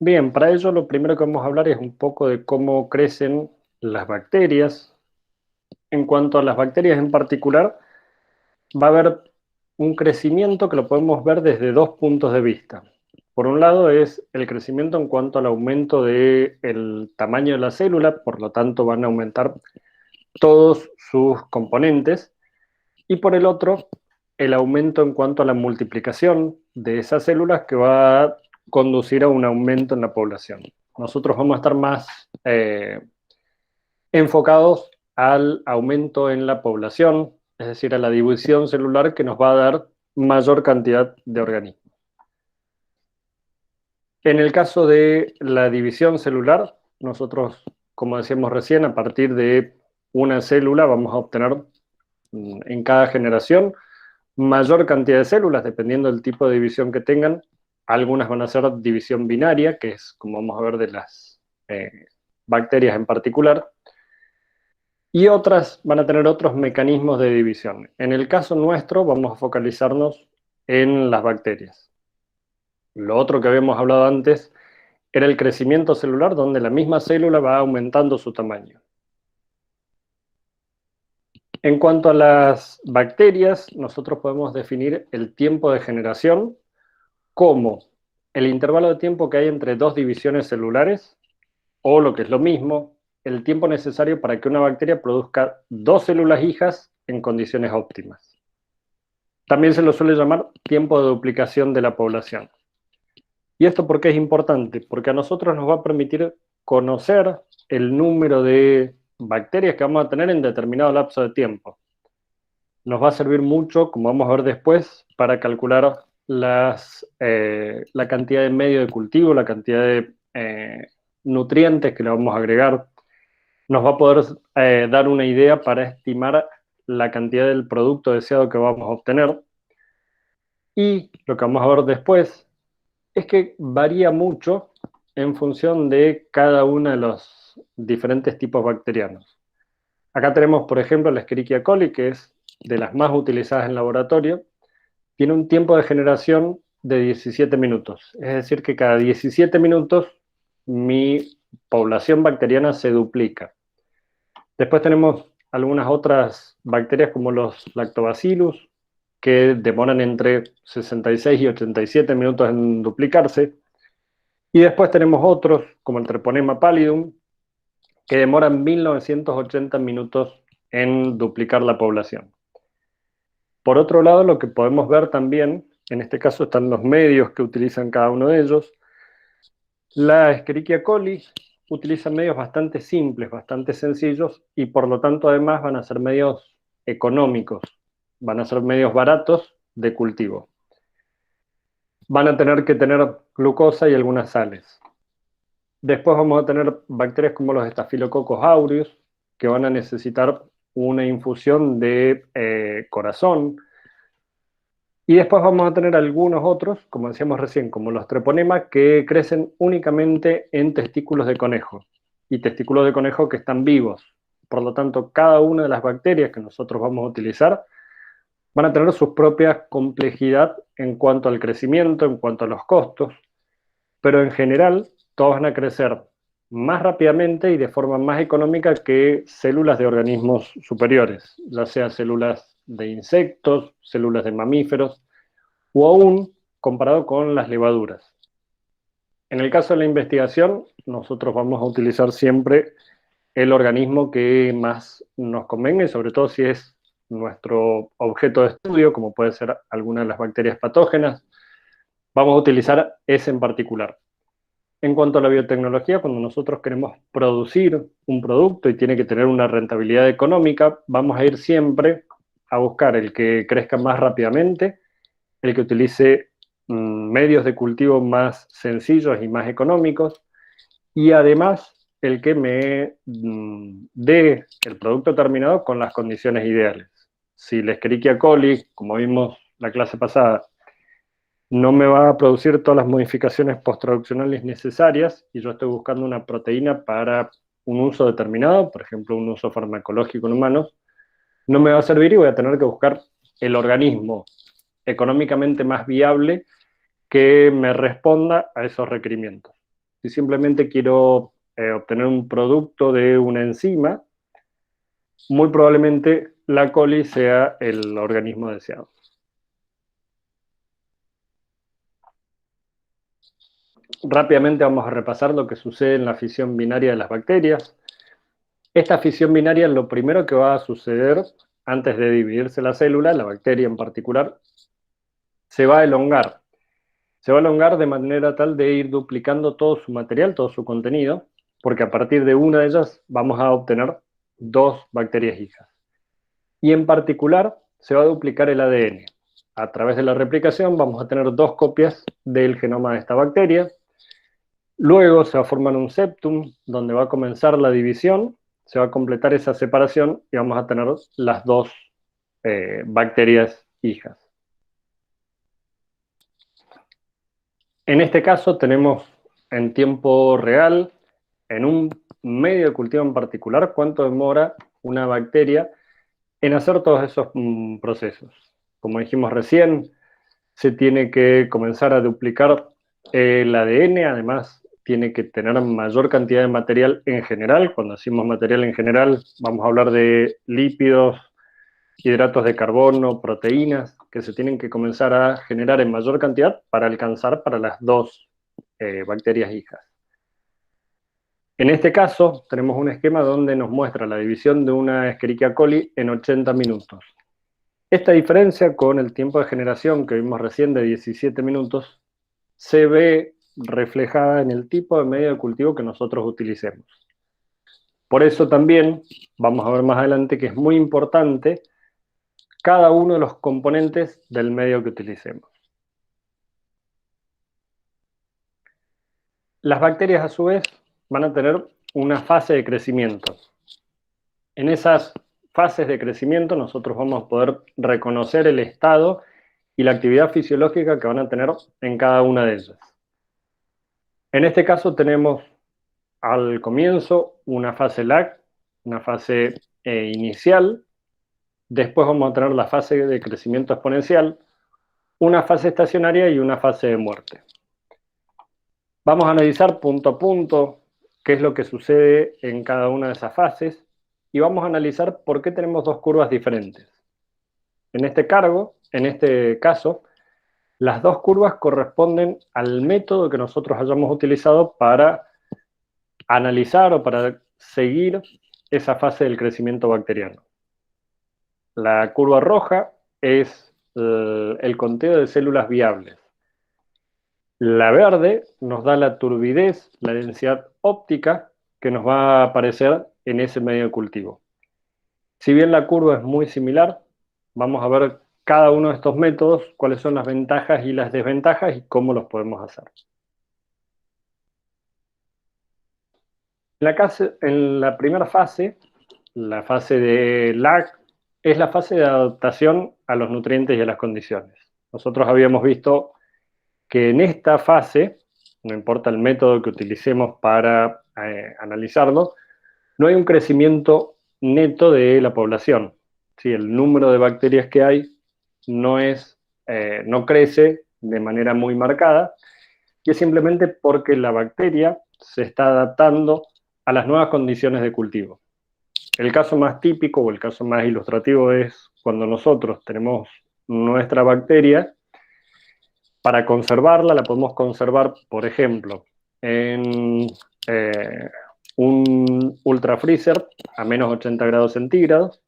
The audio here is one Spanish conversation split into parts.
Bien, para ello lo primero que vamos a hablar es un poco de cómo crecen las bacterias. En cuanto a las bacterias en particular, va a haber un crecimiento que lo podemos ver desde dos puntos de vista. Por un lado es el crecimiento en cuanto al aumento del tamaño de la célula, por lo tanto van a aumentar todos sus componentes, y por el otro, el aumento en cuanto a la multiplicación de esas células que va a conducir a un aumento en la población. Nosotros vamos a estar más enfocados al aumento en la población, es decir, a la división celular que nos va a dar mayor cantidad de organismos. En el caso de la división celular, nosotros, como decíamos recién, a partir de una célula vamos a obtener en cada generación mayor cantidad de células, dependiendo del tipo de división que tengan. Algunas van a ser división binaria, que es como vamos a ver de las bacterias en particular, y otras van a tener otros mecanismos de división. En el caso nuestro vamos a focalizarnos en las bacterias. Lo otro que habíamos hablado antes era el crecimiento celular, donde la misma célula va aumentando su tamaño. En cuanto a las bacterias, nosotros podemos definir el tiempo de generación como el intervalo de tiempo que hay entre dos divisiones celulares, o lo que es lo mismo, el tiempo necesario para que una bacteria produzca dos células hijas en condiciones óptimas. También se lo suele llamar tiempo de duplicación de la población. ¿Y esto por qué es importante? Porque a nosotros nos va a permitir conocer el número de bacterias que vamos a tener en determinado lapso de tiempo. Nos va a servir mucho, como vamos a ver después, para calcular la cantidad de medio de cultivo, la cantidad de nutrientes que le vamos a agregar. Nos va a poder dar una idea para estimar la cantidad del producto deseado que vamos a obtener. Y lo que vamos a ver después es que varía mucho en función de cada uno de los diferentes tipos bacterianos. Acá tenemos, por ejemplo, la Escherichia coli, que es de las más utilizadas en laboratorio. Tiene un tiempo de generación de 17 minutos. Es decir, que cada 17 minutos mi población bacteriana se duplica. Después tenemos algunas otras bacterias como los lactobacillus, que demoran entre 66 y 87 minutos en duplicarse. Y después tenemos otros, como el Treponema pallidum, que demoran 1980 minutos en duplicar la población. Por otro lado, lo que podemos ver también, en este caso están los medios que utilizan cada uno de ellos. La Escherichia coli utiliza medios bastante simples, bastante sencillos, y por lo tanto además van a ser medios económicos, van a ser medios baratos de cultivo. Van a tener que tener glucosa y algunas sales. Después vamos a tener bacterias como los Staphylococcus aureus, que van a necesitar una infusión de corazón. Y después vamos a tener algunos otros, como decíamos recién, como los treponema, que crecen únicamente en testículos de conejo, y testículos de conejo que están vivos. Por lo tanto, cada una de las bacterias que nosotros vamos a utilizar van a tener su propia complejidad en cuanto al crecimiento, en cuanto a los costos, pero en general todos van a crecer más rápidamente y de forma más económica que células de organismos superiores, ya sea células de insectos, células de mamíferos, o aún comparado con las levaduras. En el caso de la investigación, nosotros vamos a utilizar siempre el organismo que más nos convenga, y sobre todo si es nuestro objeto de estudio, como puede ser alguna de las bacterias patógenas, vamos a utilizar ese en particular. En cuanto a la biotecnología, cuando nosotros queremos producir un producto y tiene que tener una rentabilidad económica, vamos a ir siempre a buscar el que crezca más rápidamente, el que utilice medios de cultivo más sencillos y más económicos, y además el que me dé el producto terminado con las condiciones ideales. Si la Escherichia coli, como vimos la clase pasada, no me va a producir todas las modificaciones posttraduccionales necesarias y yo estoy buscando una proteína para un uso determinado, por ejemplo, un uso farmacológico en humanos, no me va a servir y voy a tener que buscar el organismo económicamente más viable que me responda a esos requerimientos. Si simplemente quiero obtener un producto de una enzima, muy probablemente la coli sea el organismo deseado. Rápidamente vamos a repasar lo que sucede en la fisión binaria de las bacterias. Esta fisión binaria, lo primero que va a suceder antes de dividirse la célula, la bacteria en particular, se va a elongar. Se va a elongar de manera tal de ir duplicando todo su material, todo su contenido, porque a partir de una de ellas vamos a obtener dos bacterias hijas. Y en particular se va a duplicar el ADN. A través de la replicación vamos a tener dos copias del genoma de esta bacteria. Luego se va a formar un septum, donde va a comenzar la división, se va a completar esa separación y vamos a tener las dos bacterias hijas. En este caso tenemos en tiempo real, en un medio de cultivo en particular, cuánto demora una bacteria en hacer todos esos procesos. Como dijimos recién, se tiene que comenzar a duplicar el ADN, además tiene que tener mayor cantidad de material en general. Cuando decimos material en general, vamos a hablar de lípidos, hidratos de carbono, proteínas, que se tienen que comenzar a generar en mayor cantidad para alcanzar para las dos bacterias hijas. En este caso, tenemos un esquema donde nos muestra la división de una Escherichia coli en 80 minutos. Esta diferencia con el tiempo de generación que vimos recién de 17 minutos se ve reflejada en el tipo de medio de cultivo que nosotros utilicemos. Por eso también vamos a ver más adelante que es muy importante cada uno de los componentes del medio que utilicemos. Las bacterias a su vez van a tener una fase de crecimiento. En esas fases de crecimiento nosotros vamos a poder reconocer el estado y la actividad fisiológica que van a tener en cada una de ellas. En este caso tenemos al comienzo una fase lag, una fase inicial, después vamos a tener la fase de crecimiento exponencial, una fase estacionaria y una fase de muerte. Vamos a analizar punto a punto qué es lo que sucede en cada una de esas fases y vamos a analizar por qué tenemos dos curvas diferentes. En este caso, las dos curvas corresponden al método que nosotros hayamos utilizado para analizar o para seguir esa fase del crecimiento bacteriano. La curva roja es el conteo de células viables. La verde nos da la turbidez, la densidad óptica que nos va a aparecer en ese medio de cultivo. Si bien la curva es muy similar, vamos a ver cada uno de estos métodos, cuáles son las ventajas y las desventajas y cómo los podemos hacer. En la primera fase, la fase de lag, es la fase de adaptación a los nutrientes y a las condiciones. Nosotros habíamos visto que en esta fase, no importa el método que utilicemos para analizarlo, no hay un crecimiento neto de la población. ¿Sí? El número de bacterias que hay no crece de manera muy marcada, y es simplemente porque la bacteria se está adaptando a las nuevas condiciones de cultivo. El caso más típico o el caso más ilustrativo es cuando nosotros tenemos nuestra bacteria. Para conservarla, la podemos conservar, por ejemplo, en un ultrafreezer a menos 80 grados centígrados,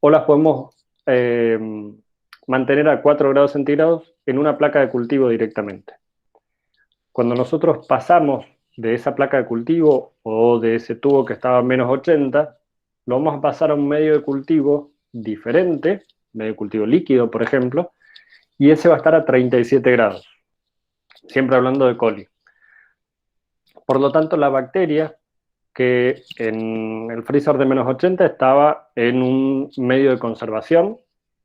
o las podemos mantener a 4 grados centígrados en una placa de cultivo directamente. Cuando nosotros pasamos de esa placa de cultivo o de ese tubo que estaba a menos 80, lo vamos a pasar a un medio de cultivo diferente, medio de cultivo líquido, por ejemplo, y ese va a estar a 37 grados, siempre hablando de coli. Por lo tanto, la bacteria que en el freezer de menos 80 estaba en un medio de conservación,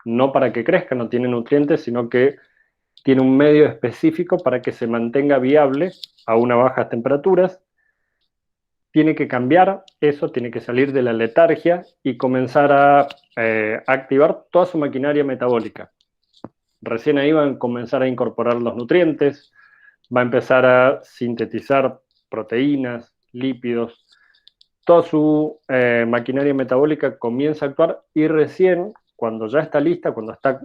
no para que crezca, no tiene nutrientes, sino que tiene un medio específico para que se mantenga viable a unas bajas temperaturas. Tiene que cambiar eso, tiene que salir de la letargia y comenzar a activar toda su maquinaria metabólica. Recién ahí van a comenzar a incorporar los nutrientes, va a empezar a sintetizar proteínas, lípidos, toda su maquinaria metabólica comienza a actuar y recién, cuando ya está lista, cuando está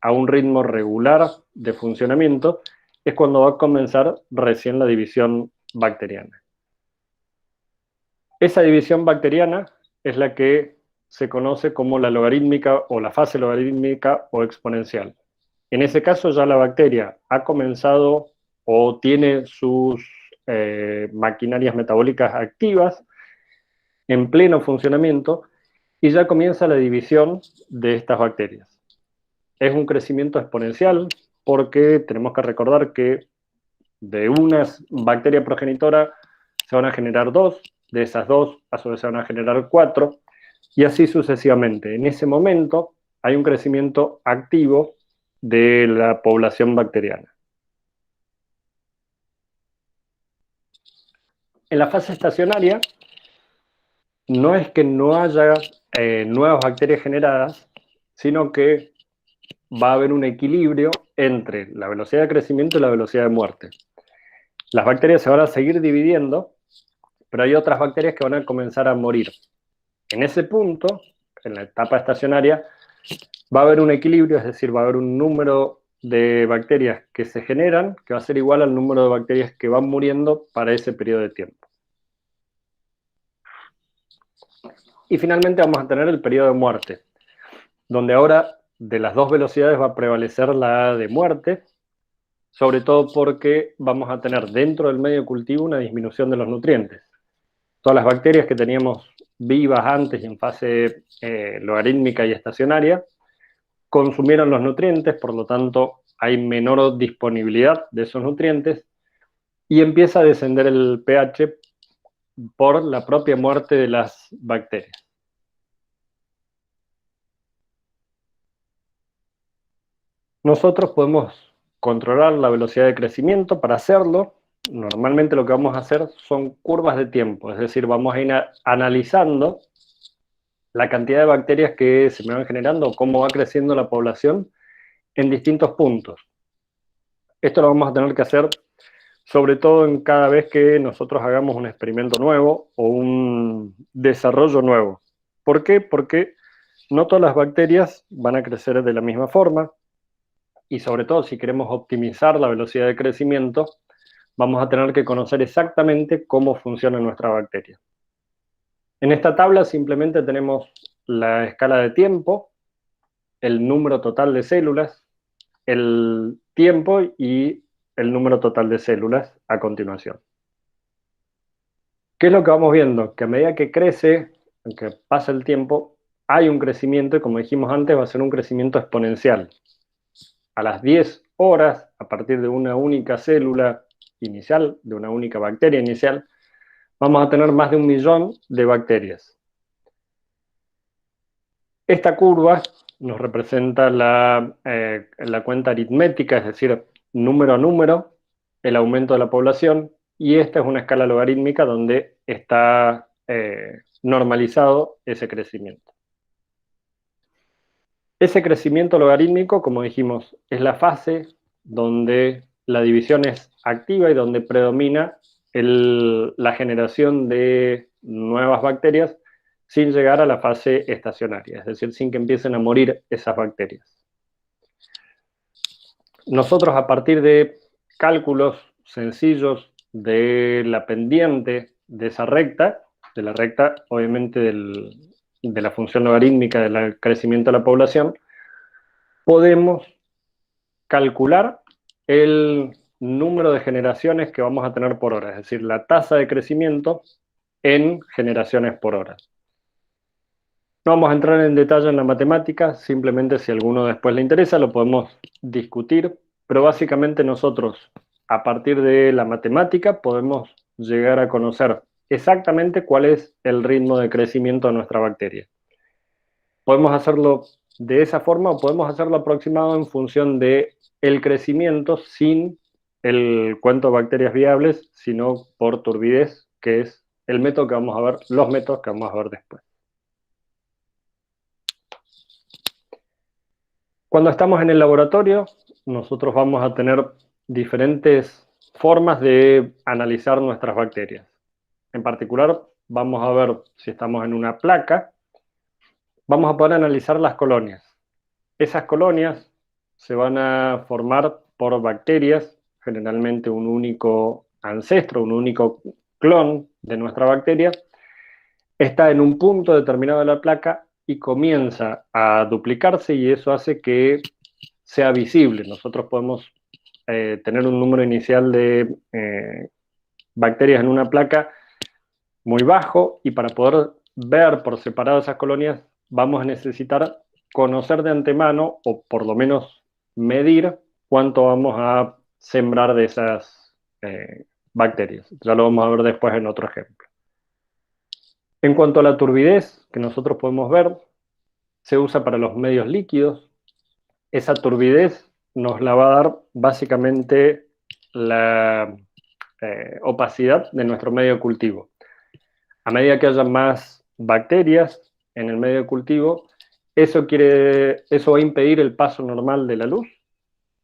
a un ritmo regular de funcionamiento, es cuando va a comenzar recién la división bacteriana. Esa división bacteriana es la que se conoce como la logarítmica o la fase logarítmica o exponencial. En ese caso ya la bacteria ha comenzado o tiene sus maquinarias metabólicas activas en pleno funcionamiento y ya comienza la división de estas bacterias. Es un crecimiento exponencial porque tenemos que recordar que de una bacteria progenitora se van a generar dos, de esas dos a su vez se van a generar cuatro, y así sucesivamente. En ese momento hay un crecimiento activo de la población bacteriana. En la fase estacionaria, no es que no haya nuevas bacterias generadas, sino que va a haber un equilibrio entre la velocidad de crecimiento y la velocidad de muerte. Las bacterias se van a seguir dividiendo, pero hay otras bacterias que van a comenzar a morir. En ese punto, en la etapa estacionaria, va a haber un equilibrio, es decir, va a haber un número de bacterias que se generan que va a ser igual al número de bacterias que van muriendo para ese periodo de tiempo. Y finalmente vamos a tener el periodo de muerte, donde ahora de las dos velocidades va a prevalecer la de muerte, sobre todo porque vamos a tener dentro del medio cultivo una disminución de los nutrientes. Todas las bacterias que teníamos vivas antes en fase logarítmica y estacionaria consumieron los nutrientes, por lo tanto hay menor disponibilidad de esos nutrientes y empieza a descender el pH por la propia muerte de las bacterias. Nosotros podemos controlar la velocidad de crecimiento. Para hacerlo, normalmente lo que vamos a hacer son curvas de tiempo, es decir, vamos a ir analizando la cantidad de bacterias que se me van generando, cómo va creciendo la población en distintos puntos. Esto lo vamos a tener que hacer sobre todo en cada vez que nosotros hagamos un experimento nuevo o un desarrollo nuevo. ¿Por qué? Porque no todas las bacterias van a crecer de la misma forma y sobre todo si queremos optimizar la velocidad de crecimiento, vamos a tener que conocer exactamente cómo funciona nuestra bacteria. En esta tabla simplemente tenemos la escala de tiempo, el número total de células, el tiempo y el número total de células a continuación. ¿Qué es lo que vamos viendo? Que a medida que crece, que pasa el tiempo, hay un crecimiento y como dijimos antes va a ser un crecimiento exponencial. A las 10 horas, a partir de una única célula inicial, de una única bacteria inicial, vamos a tener más de 1 millón de bacterias. Esta curva nos representa la cuenta aritmética, es decir, número a número, el aumento de la población, y esta es una escala logarítmica donde está normalizado ese crecimiento. Ese crecimiento logarítmico, como dijimos, es la fase donde la división es activa y donde predomina la generación de nuevas bacterias sin llegar a la fase estacionaria, es decir, sin que empiecen a morir esas bacterias. Nosotros, a partir de cálculos sencillos de la pendiente de esa recta, de la recta obviamente de la función logarítmica del crecimiento de la población, podemos calcular el número de generaciones que vamos a tener por hora, es decir, la tasa de crecimiento en generaciones por hora. No vamos a entrar en detalle en la matemática, simplemente si a alguno después le interesa lo podemos discutir, pero básicamente nosotros a partir de la matemática podemos llegar a conocer exactamente cuál es el ritmo de crecimiento de nuestra bacteria. Podemos hacerlo de esa forma o podemos hacerlo aproximado en función de el crecimiento sin el cuento de bacterias viables, sino por turbidez, que es el método que vamos a ver, los métodos que vamos a ver después. Cuando estamos en el laboratorio, nosotros vamos a tener diferentes formas de analizar nuestras bacterias. En particular, vamos a ver si estamos en una placa, vamos a poder analizar las colonias. Esas colonias se van a formar por bacterias, generalmente un único ancestro, un único clon de nuestra bacteria, está en un punto determinado de la placa y comienza a duplicarse y eso hace que sea visible. Nosotros podemos tener un número inicial de bacterias en una placa muy bajo y para poder ver por separado esas colonias vamos a necesitar conocer de antemano o por lo menos medir cuánto vamos a sembrar de esas bacterias. Ya lo vamos a ver después en otro ejemplo. En cuanto a la turbidez que nosotros podemos ver, se usa para los medios líquidos. Esa turbidez nos la va a dar básicamente la opacidad de nuestro medio de cultivo. A medida que haya más bacterias en el medio de cultivo, eso va a impedir el paso normal de la luz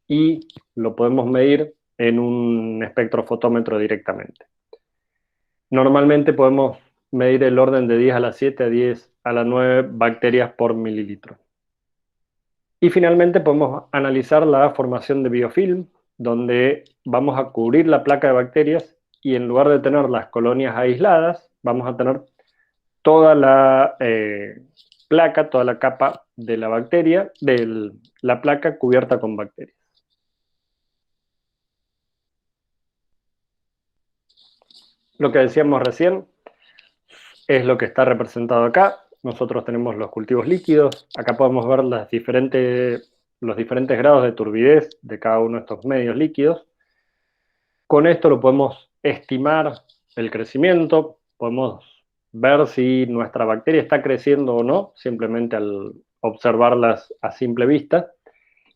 y lo podemos medir en un espectrofotómetro directamente. Normalmente podemos medir el orden de 10 a la 7 a 10 a la 9 bacterias por mililitro. Y finalmente podemos analizar la formación de biofilm, donde vamos a cubrir la placa de bacterias y en lugar de tener las colonias aisladas, vamos a tener toda la placa, toda la capa de la bacteria, de la placa cubierta con bacterias. Lo que decíamos recién es lo que está representado acá. Nosotros tenemos los cultivos líquidos. Acá podemos ver los diferentes grados de turbidez de cada uno de estos medios líquidos. Con esto lo podemos estimar el crecimiento, podemos ver si nuestra bacteria está creciendo o no, simplemente al observarlas a simple vista,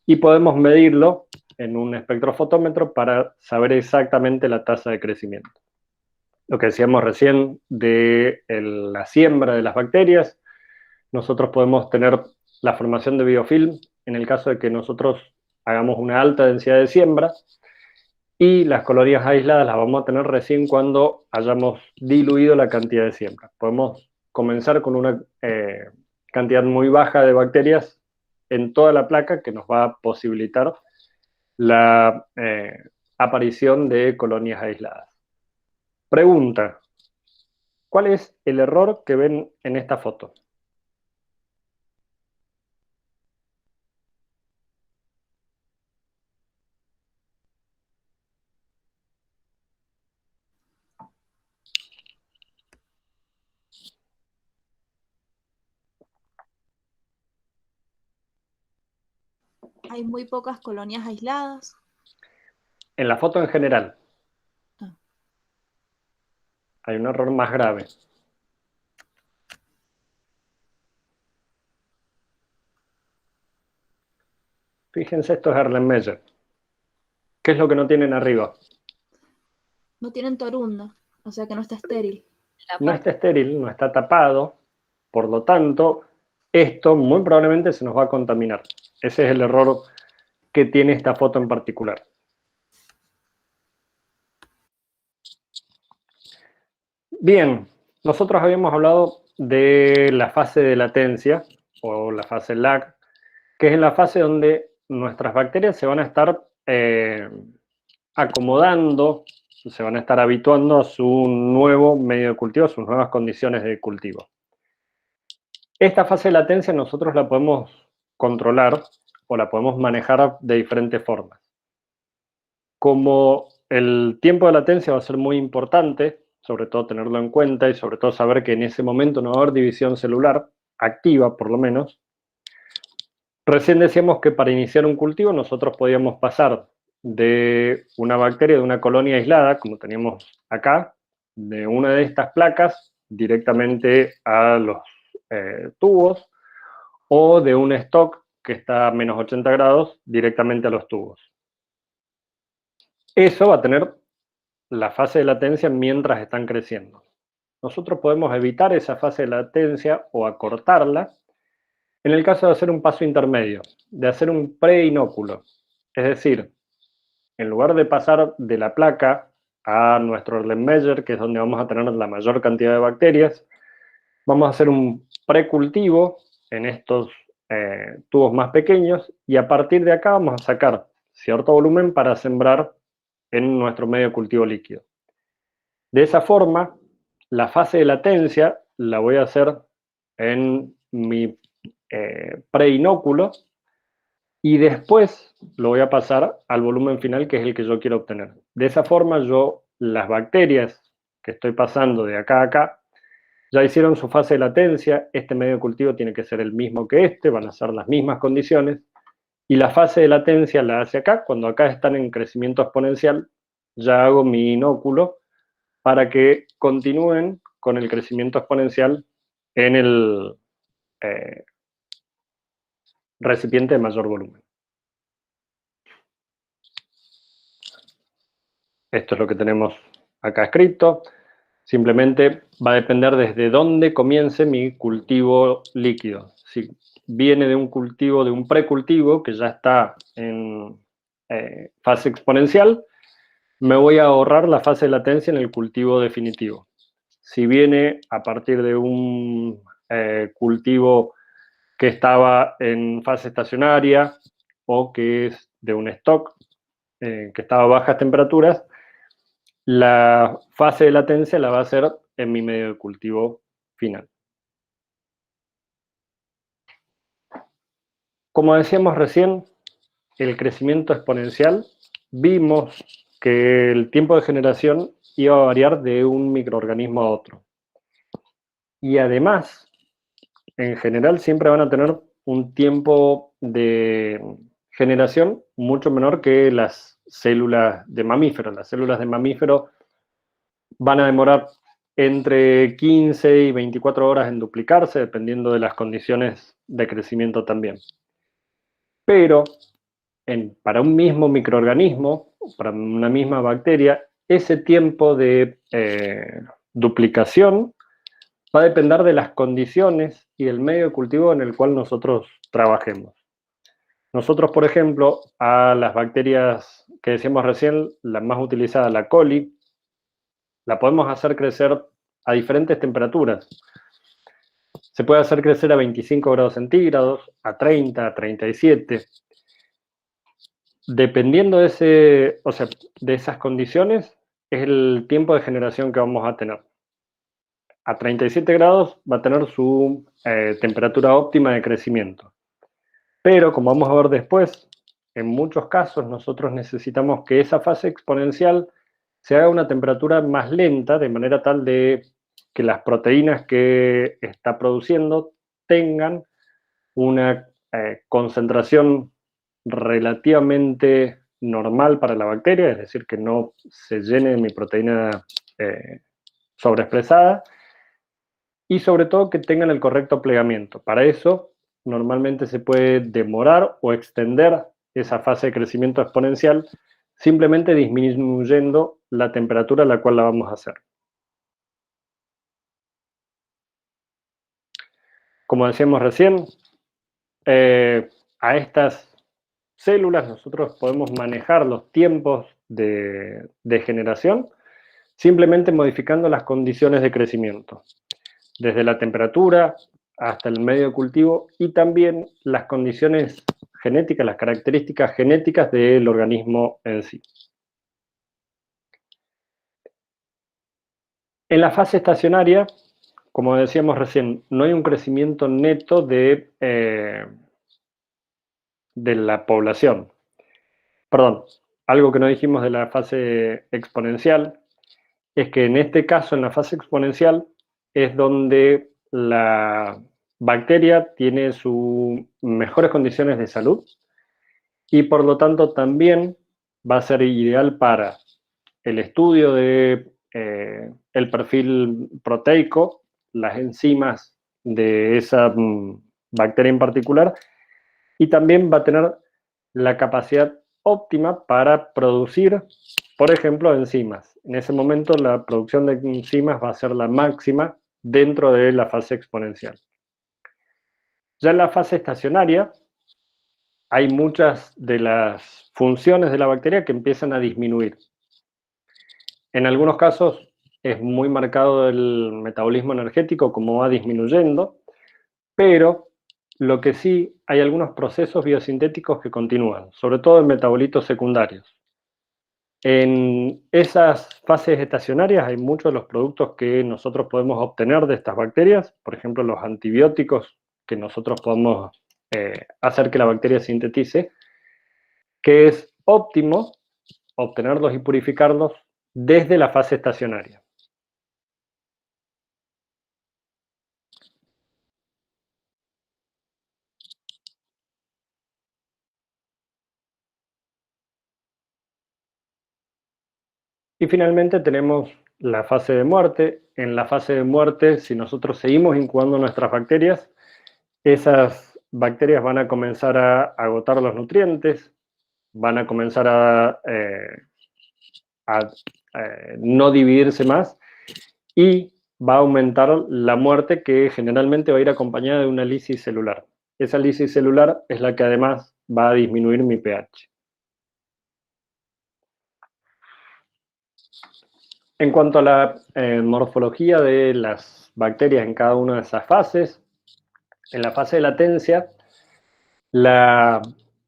y podemos medirlo en un espectrofotómetro para saber exactamente la tasa de crecimiento. Lo que decíamos recién de la siembra de las bacterias, nosotros podemos tener la formación de biofilm en el caso de que nosotros hagamos una alta densidad de siembra, y las colonias aisladas las vamos a tener recién cuando hayamos diluido la cantidad de siembra. Podemos comenzar con una cantidad muy baja de bacterias en toda la placa que nos va a posibilitar la aparición de colonias aisladas. Pregunta: ¿cuál es el error que ven en esta foto? Hay muy pocas colonias aisladas. En la foto en general Ah, hay un error más grave. Fíjense, esto es Erlenmeyer. ¿Qué es lo que no tienen arriba? no tienen torunda, o sea que no está estéril. No está estéril, no está tapado, por lo tanto, esto muy probablemente se nos va a contaminar. Ese es el error que tiene esta foto en particular. Bien, nosotros habíamos hablado de la fase de latencia, o la fase lag, que es en la fase donde nuestras bacterias se van a estar acomodando, se van a estar habituando a su nuevo medio de cultivo, a sus nuevas condiciones de cultivo. Esta fase de latencia nosotros la podemos controlar o la podemos manejar de diferentes formas. Como el tiempo de latencia va a ser muy importante, sobre todo tenerlo en cuenta y sobre todo saber que en ese momento no va a haber división celular, activa por lo menos, recién decíamos que para iniciar un cultivo nosotros podíamos pasar de una bacteria, de una colonia aislada, como teníamos acá, de una de estas placas directamente a los tubos, o de un stock que está a menos 80 grados directamente a los tubos. Eso va a tener la fase de latencia mientras están creciendo. Nosotros podemos evitar esa fase de latencia o acortarla en el caso de hacer un paso intermedio, de hacer un preinóculo. Es decir, en lugar de pasar de la placa a nuestro Erlenmeyer, que es donde vamos a tener la mayor cantidad de bacterias, vamos a hacer un precultivo en estos tubos más pequeños y a partir de acá vamos a sacar cierto volumen para sembrar en nuestro medio de cultivo líquido. De esa forma, la fase de latencia la voy a hacer en mi preinóculo y después lo voy a pasar al volumen final, que es el que yo quiero obtener. De esa forma, yo las bacterias que estoy pasando de acá a acá ya hicieron su fase de latencia, este medio de cultivo tiene que ser el mismo que este, van a ser las mismas condiciones, y la fase de latencia la hace acá, cuando acá están en crecimiento exponencial, ya hago mi inóculo para que continúen con el crecimiento exponencial en el eh, recipiente de mayor volumen. Esto es lo que tenemos acá escrito. Simplemente va a depender desde dónde comience mi cultivo líquido. Si viene de un cultivo, de un precultivo que ya está en fase exponencial, me voy a ahorrar la fase de latencia en el cultivo definitivo. Si viene a partir de un cultivo que estaba en fase estacionaria o que es de un stock que estaba a bajas temperaturas, la fase de latencia la va a hacer en mi medio de cultivo final. Como decíamos recién, el crecimiento exponencial, vimos que el tiempo de generación iba a variar de un microorganismo a otro. Y además, en general, siempre van a tener un tiempo de generación mucho menor que las células de mamíferos. Las células de mamíferos van a demorar entre 15 y 24 horas en duplicarse, dependiendo de las condiciones de crecimiento también. Pero para un mismo microorganismo, para una misma bacteria, ese tiempo de duplicación va a depender de las condiciones y del medio de cultivo en el cual nosotros trabajemos. Nosotros, por ejemplo, a las bacterias que decíamos recién, la más utilizada, la coli, la podemos hacer crecer a diferentes temperaturas. Se puede hacer crecer a 25 grados centígrados, a 30, a 37. Dependiendo de esas condiciones, es el tiempo de generación que vamos a tener. A 37 grados va a tener su temperatura óptima de crecimiento. Pero, como vamos a ver después, en muchos casos nosotros necesitamos que esa fase exponencial se haga a una temperatura más lenta, de manera tal de que las proteínas que está produciendo tengan una concentración relativamente normal para la bacteria, es decir, que no se llene mi proteína sobreexpresada, y sobre todo que tengan el correcto plegamiento. Para eso, normalmente se puede demorar o extender esa fase de crecimiento exponencial simplemente disminuyendo la temperatura a la cual la vamos a hacer. Como decíamos recién, a estas células nosotros podemos manejar los tiempos de generación simplemente modificando las condiciones de crecimiento, desde la temperatura hasta el medio de cultivo y también las condiciones genéticas, las características genéticas del organismo en sí. En la fase estacionaria, como decíamos recién, no hay un crecimiento neto de la población. Perdón, algo que no dijimos de la fase exponencial es que en este caso, en la fase exponencial, es donde la bacteria tiene sus mejores condiciones de salud y por lo tanto también va a ser ideal para el estudio de el perfil proteico, las enzimas de esa bacteria en particular, y también va a tener la capacidad óptima para producir, por ejemplo, enzimas. En ese momento la producción de enzimas va a ser la máxima dentro de la fase exponencial. Ya en la fase estacionaria hay muchas de las funciones de la bacteria que empiezan a disminuir. En algunos casos es muy marcado el metabolismo energético, como va disminuyendo, pero lo que sí, hay algunos procesos biosintéticos que continúan, sobre todo en metabolitos secundarios. En esas fases estacionarias hay muchos de los productos que nosotros podemos obtener de estas bacterias, por ejemplo, los antibióticos que nosotros podemos hacer que la bacteria sintetice, que es óptimo obtenerlos y purificarlos desde la fase estacionaria. Y finalmente tenemos la fase de muerte. En la fase de muerte, si nosotros seguimos incubando nuestras bacterias, esas bacterias van a comenzar a agotar los nutrientes, van a comenzar a no dividirse más y va a aumentar la muerte, que generalmente va a ir acompañada de una lisis celular. Esa lisis celular es la que además va a disminuir mi pH. En cuanto a la morfología de las bacterias en cada una de esas fases, en la fase de latencia, la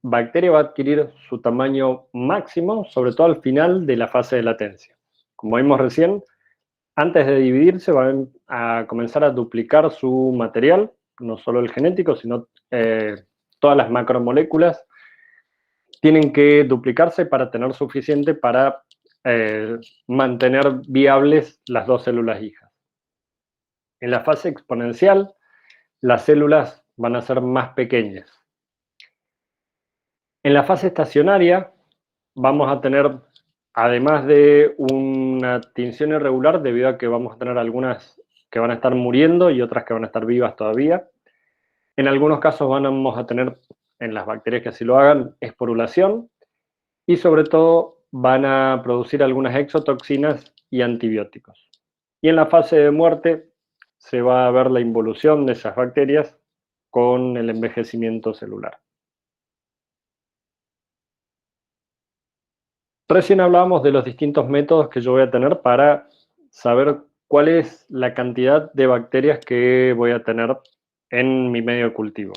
bacteria va a adquirir su tamaño máximo, sobre todo al final de la fase de latencia. Como vimos recién, antes de dividirse van a comenzar a duplicar su material, no solo el genético, sino todas las macromoléculas tienen que duplicarse para tener suficiente para mantener viables las dos células hijas. En la fase exponencial, las células van a ser más pequeñas. En la fase estacionaria, vamos a tener, además de una tinción irregular, debido a que vamos a tener algunas que van a estar muriendo y otras que van a estar vivas todavía. En algunos casos vamos a tener, en las bacterias que así lo hagan, esporulación, y sobre todo van a producir algunas exotoxinas y antibióticos. Y en la fase de muerte se va a ver la involución de esas bacterias con el envejecimiento celular. Recién hablábamos de los distintos métodos que yo voy a tener para saber cuál es la cantidad de bacterias que voy a tener en mi medio de cultivo.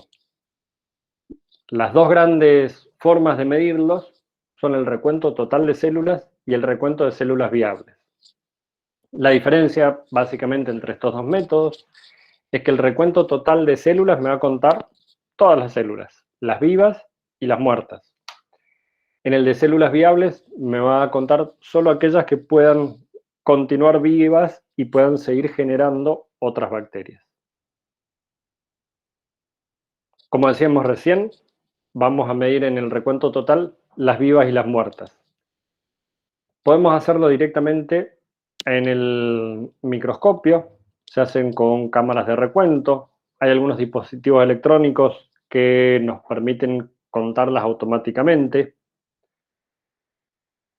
Las dos grandes formas de medirlos son el recuento total de células y el recuento de células viables. La diferencia, básicamente, entre estos dos métodos es que el recuento total de células me va a contar todas las células, las vivas y las muertas. En el de células viables me va a contar solo aquellas que puedan continuar vivas y puedan seguir generando otras bacterias. Como decíamos recién, vamos a medir en el recuento total las vivas y las muertas. Podemos hacerlo directamente en el microscopio, se hacen con cámaras de recuento, hay algunos dispositivos electrónicos que nos permiten contarlas automáticamente.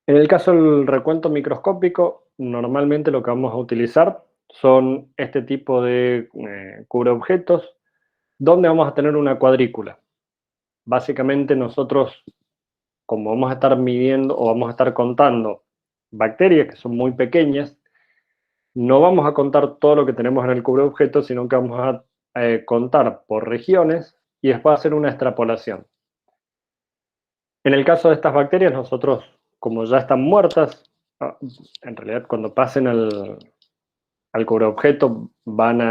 En el caso del recuento microscópico, normalmente lo que vamos a utilizar son este tipo de cubreobjetos, donde vamos a tener una cuadrícula. Básicamente nosotros, como vamos a estar midiendo o vamos a estar contando bacterias que son muy pequeñas, no vamos a contar todo lo que tenemos en el cubreobjeto, sino que vamos a contar por regiones y después hacer una extrapolación. En el caso de estas bacterias, nosotros, como ya están muertas, en realidad cuando pasen al cubreobjeto vamos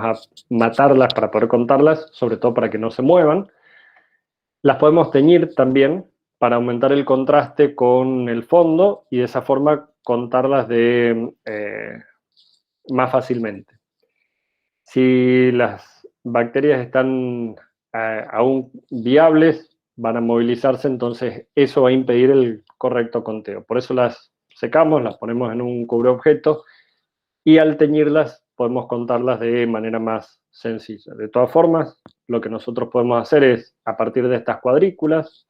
a matarlas para poder contarlas, sobre todo para que no se muevan. Las podemos teñir también para aumentar el contraste con el fondo y de esa forma contarlas más fácilmente. Si las bacterias están aún viables, van a movilizarse, entonces eso va a impedir el correcto conteo. Por eso las secamos, las ponemos en un cubreobjeto y al teñirlas podemos contarlas de manera más sencilla. De todas formas, lo que nosotros podemos hacer es, a partir de estas cuadrículas,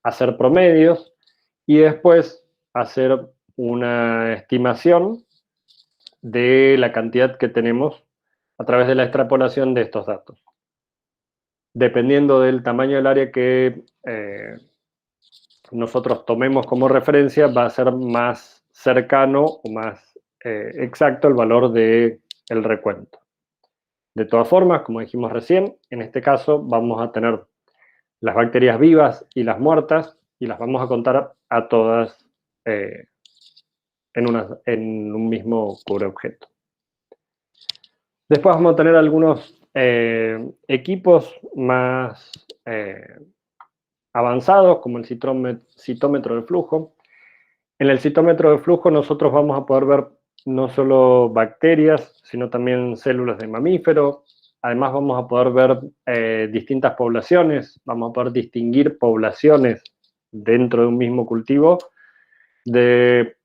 hacer promedios y después hacer una estimación de la cantidad que tenemos a través de la extrapolación de estos datos. Dependiendo del tamaño del área que nosotros tomemos como referencia, va a ser más cercano o más exacto el valor del recuento. De todas formas, como dijimos recién, en este caso vamos a tener las bacterias vivas y las muertas y las vamos a contar a todas en un mismo cubreobjeto. Después vamos a tener algunos equipos más avanzados, como el citómetro de flujo. En el citómetro de flujo nosotros vamos a poder ver no solo bacterias, sino también células de mamífero. Además vamos a poder ver distintas poblaciones, vamos a poder distinguir poblaciones dentro de un mismo cultivo de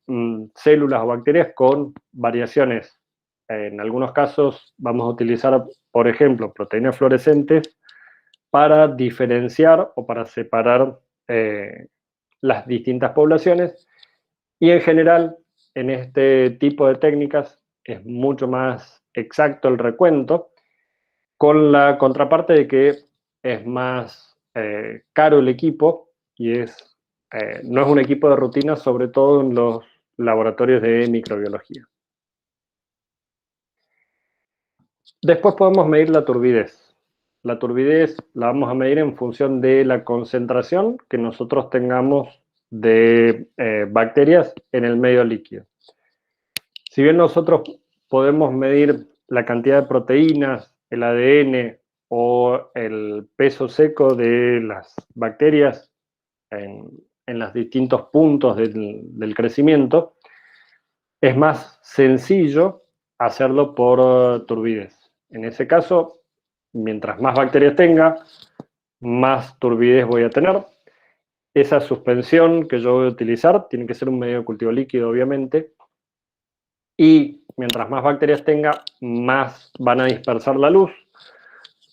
células o bacterias con variaciones. En algunos casos vamos a utilizar, por ejemplo, proteínas fluorescentes para diferenciar o para separar las distintas poblaciones. Y en general, en este tipo de técnicas es mucho más exacto el recuento, con la contraparte de que es más caro el equipo y no es un equipo de rutina, sobre todo en los laboratorios de microbiología. Después podemos medir la turbidez. La turbidez la vamos a medir en función de la concentración que nosotros tengamos de bacterias en el medio líquido. Si bien nosotros podemos medir la cantidad de proteínas, el ADN o el peso seco de las bacterias en los distintos puntos del crecimiento, es más sencillo hacerlo por turbidez. En ese caso, mientras más bacterias tenga, más turbidez voy a tener. Esa suspensión que yo voy a utilizar tiene que ser un medio de cultivo líquido, obviamente, y mientras más bacterias tenga, más van a dispersar la luz.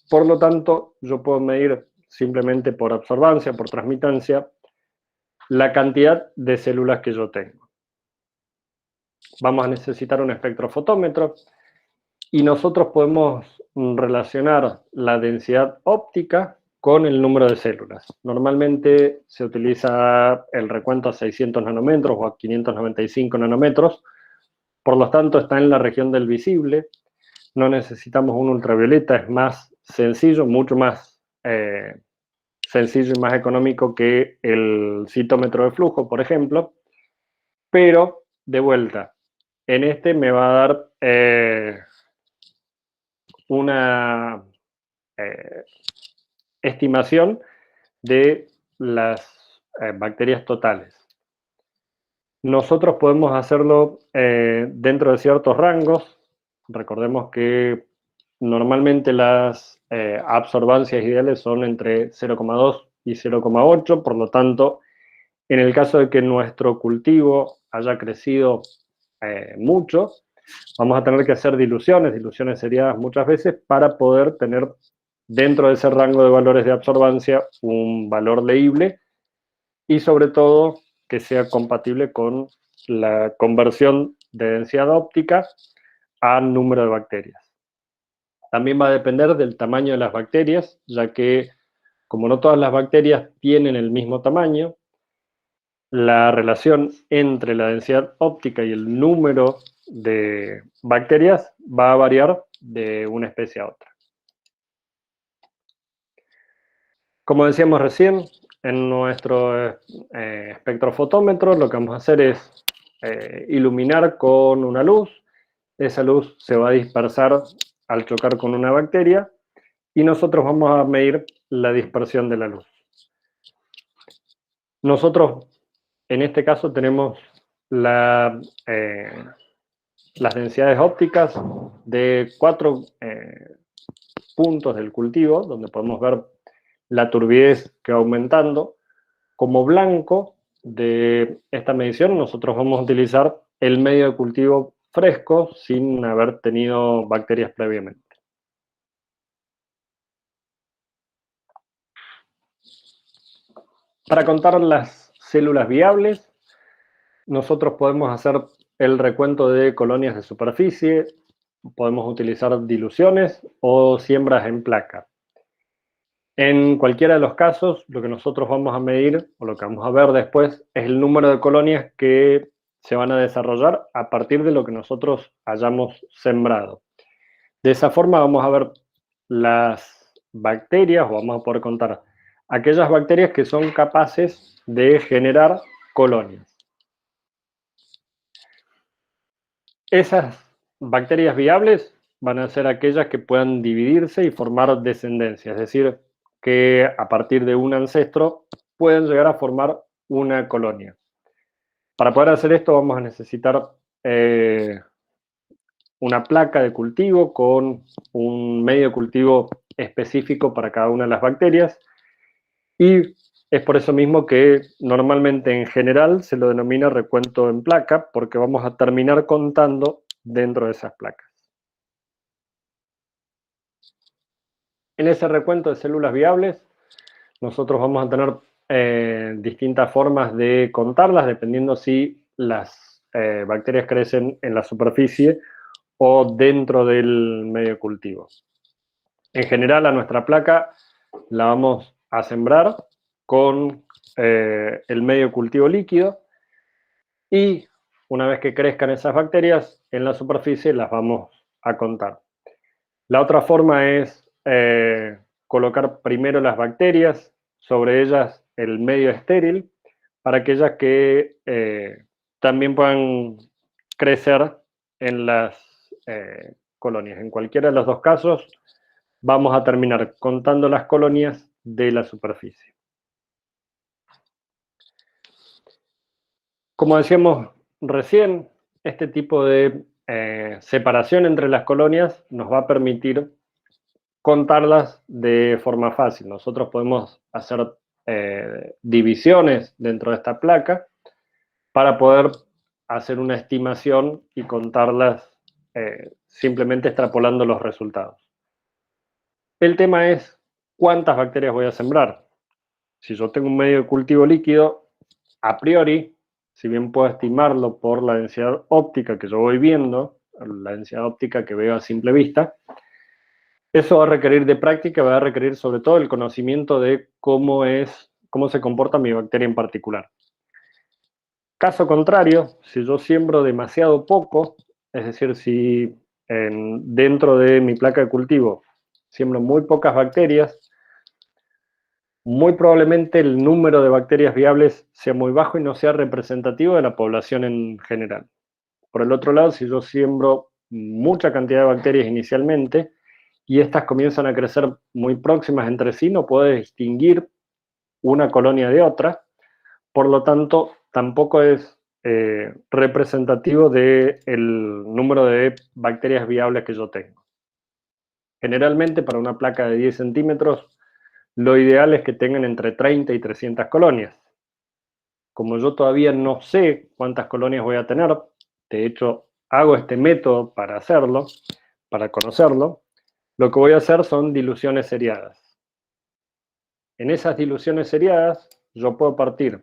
Por lo tanto, yo puedo medir simplemente por absorbancia, por transmitancia, la cantidad de células que yo tengo. Vamos a necesitar un espectrofotómetro y nosotros podemos relacionar la densidad óptica con el número de células. Normalmente se utiliza el recuento a 600 nanómetros o a 595 nanómetros, por lo tanto está en la región del visible. No necesitamos un ultravioleta, es más sencillo, mucho más sencillo y más económico que el citómetro de flujo, por ejemplo, pero de vuelta, en este me va a dar una estimación de las bacterias totales. Nosotros podemos hacerlo dentro de ciertos rangos. Recordemos que normalmente las absorbancias ideales son entre 0,2 y 0,8, por lo tanto, en el caso de que nuestro cultivo haya crecido mucho, vamos a tener que hacer diluciones seriadas muchas veces para poder tener dentro de ese rango de valores de absorbancia un valor leíble y sobre todo que sea compatible con la conversión de densidad óptica a número de bacterias. También va a depender del tamaño de las bacterias, ya que como no todas las bacterias tienen el mismo tamaño, la relación entre la densidad óptica y el número de bacterias va a variar de una especie a otra. Como decíamos recién, en nuestro espectrofotómetro lo que vamos a hacer es iluminar con una luz. Esa luz se va a dispersar al chocar con una bacteria y nosotros vamos a medir la dispersión de la luz. Nosotros, en este caso, tenemos las densidades ópticas de 4 puntos del cultivo, donde podemos ver la turbidez que va aumentando. Como blanco de esta medición, nosotros vamos a utilizar el medio de cultivo fresco sin haber tenido bacterias previamente. Para contar las células viables, nosotros podemos hacer el recuento de colonias de superficie, podemos utilizar diluciones o siembras en placa. En cualquiera de los casos, lo que nosotros vamos a medir, o lo que vamos a ver después, es el número de colonias que se van a desarrollar a partir de lo que nosotros hayamos sembrado. De esa forma vamos a ver las bacterias, o vamos a poder contar aquellas bacterias que son capaces de generar colonias. Esas bacterias viables van a ser aquellas que puedan dividirse y formar descendencia, es decir, que a partir de un ancestro pueden llegar a formar una colonia. Para poder hacer esto vamos a necesitar una placa de cultivo con un medio de cultivo específico para cada una de las bacterias, y es por eso mismo que normalmente en general se lo denomina recuento en placa, porque vamos a terminar contando dentro de esas placas. En ese recuento de células viables, nosotros vamos a tener distintas formas de contarlas, dependiendo si las bacterias crecen en la superficie o dentro del medio de cultivo. En general, a nuestra placa la vamos a sembrar con el medio de cultivo líquido, y una vez que crezcan esas bacterias en la superficie las vamos a contar. La otra forma es colocar primero las bacterias, sobre ellas el medio estéril, para aquellas que también puedan crecer en las colonias. En cualquiera de los dos casos vamos a terminar contando las colonias de la superficie. Como decíamos recién, este tipo de separación entre las colonias nos va a permitir contarlas de forma fácil. Nosotros podemos hacer divisiones dentro de esta placa para poder hacer una estimación y contarlas simplemente extrapolando los resultados. El tema es cuántas bacterias voy a sembrar. Si yo tengo un medio de cultivo líquido, a priori, si bien puedo estimarlo por la densidad óptica que yo voy viendo, la densidad óptica que veo a simple vista, eso va a requerir de práctica, va a requerir sobre todo el conocimiento de cómo se comporta mi bacteria en particular. Caso contrario, si yo siembro demasiado poco, es decir, si dentro de mi placa de cultivo siembro muy pocas bacterias, muy probablemente el número de bacterias viables sea muy bajo y no sea representativo de la población en general. Por el otro lado, si yo siembro mucha cantidad de bacterias inicialmente y estas comienzan a crecer muy próximas entre sí, no puedo distinguir una colonia de otra, por lo tanto, tampoco es representativo del número de bacterias viables que yo tengo. Generalmente, para una placa de 10 centímetros, lo ideal es que tengan entre 30 y 300 colonias. Como yo todavía no sé cuántas colonias voy a tener, de hecho, hago este método para hacerlo, para conocerlo, lo que voy a hacer son diluciones seriadas. En esas diluciones seriadas, yo puedo partir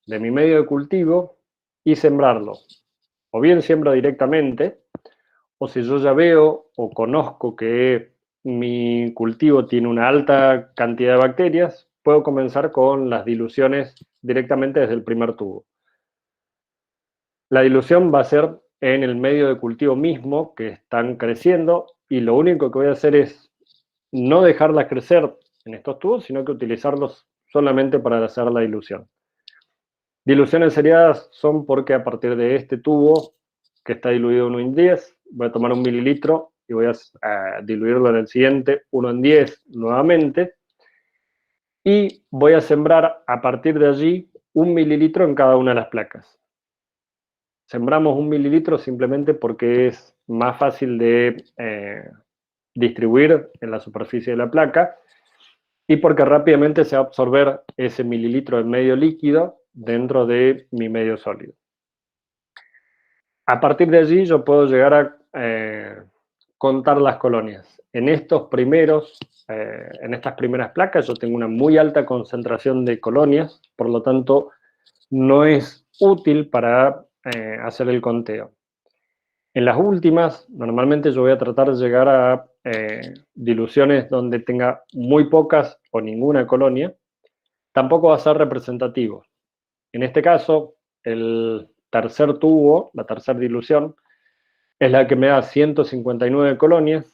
de mi medio de cultivo y sembrarlo. O bien siembro directamente, o si yo ya veo o conozco que mi cultivo tiene una alta cantidad de bacterias, puedo comenzar con las diluciones directamente desde el primer tubo. La dilución va a ser en el medio de cultivo mismo que están creciendo, y lo único que voy a hacer es no dejarlas crecer en estos tubos, sino que utilizarlos solamente para hacer la dilución. Diluciones seriadas son porque a partir de este tubo, que está diluido 1 en 10, voy a tomar 1 mililitro y voy a diluirlo en el siguiente 1 en 10 nuevamente, y voy a sembrar a partir de allí 1 mililitro en cada una de las placas. Sembramos 1 mililitro simplemente porque es más fácil de distribuir en la superficie de la placa, y porque rápidamente se va a absorber ese mililitro de medio líquido dentro de mi medio sólido. A partir de allí yo puedo llegar a contar las colonias. En estas primeras placas yo tengo una muy alta concentración de colonias, por lo tanto no es útil para hacer el conteo. En las últimas, normalmente yo voy a tratar de llegar a diluciones donde tenga muy pocas o ninguna colonia, tampoco va a ser representativo. En este caso, el tercer tubo, la tercera dilución, es la que me da 159 colonias,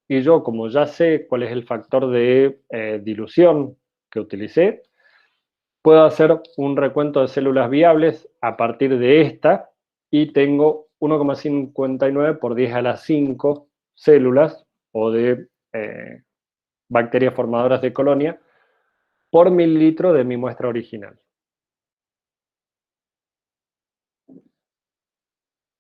y yo, como ya sé cuál es el factor de dilución que utilicé, puedo hacer un recuento de células viables a partir de esta, y tengo 1,59 por 10 a la 5 células o de bacterias formadoras de colonia por mililitro de mi muestra original.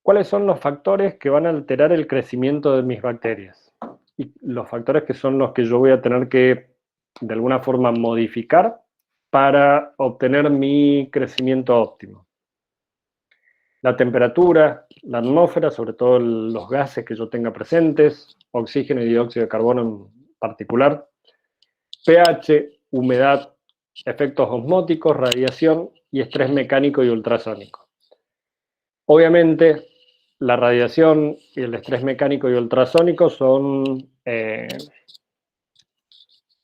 ¿Cuáles son los factores que van a alterar el crecimiento de mis bacterias? Y los factores que son los que yo voy a tener que, de alguna forma, modificar para obtener mi crecimiento óptimo. La temperatura, la atmósfera, sobre todo los gases que yo tenga presentes, oxígeno y dióxido de carbono en particular, pH, humedad, efectos osmóticos, radiación y estrés mecánico y ultrasónico. Obviamente, la radiación y el estrés mecánico y ultrasónico son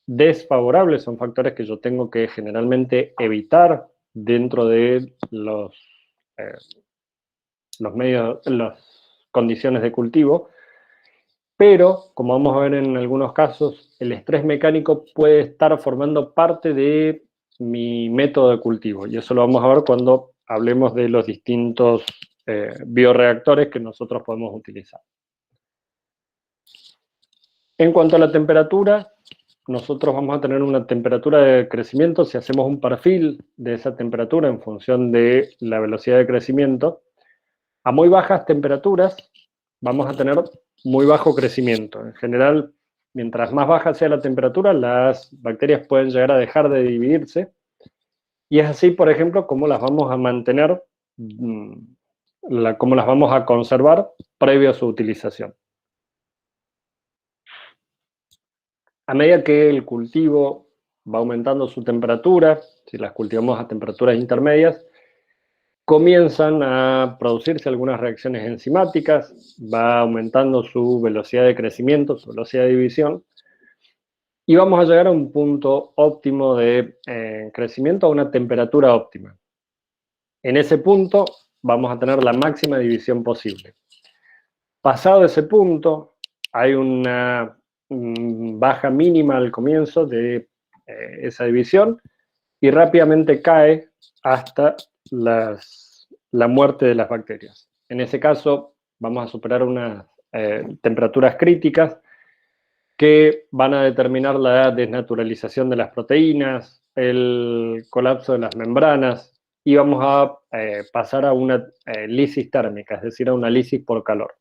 desfavorables, son factores que yo tengo que generalmente evitar dentro de los medios, las condiciones de cultivo, pero, como vamos a ver en algunos casos, el estrés mecánico puede estar formando parte de mi método de cultivo, y eso lo vamos a ver cuando hablemos de los distintos bioreactores que nosotros podemos utilizar. En cuanto a la temperatura, nosotros vamos a tener una temperatura de crecimiento, si hacemos un perfil de esa temperatura en función de la velocidad de crecimiento. A muy bajas temperaturas vamos a tener muy bajo crecimiento. En general, mientras más baja sea la temperatura, las bacterias pueden llegar a dejar de dividirse. Y es así, por ejemplo, como las vamos a mantener, como las vamos a conservar previo a su utilización. A medida que el cultivo va aumentando su temperatura, si las cultivamos a temperaturas intermedias, comienzan a producirse algunas reacciones enzimáticas, va aumentando su velocidad de crecimiento, su velocidad de división, y vamos a llegar a un punto óptimo de crecimiento, a una temperatura óptima. En ese punto vamos a tener la máxima división posible. Pasado ese punto, hay una baja mínima al comienzo de esa división, y rápidamente cae hasta la muerte de las bacterias. En ese caso, vamos a superar unas temperaturas críticas que van a determinar la desnaturalización de las proteínas, el colapso de las membranas, y vamos a pasar a una lisis térmica, es decir, a una lisis por calor.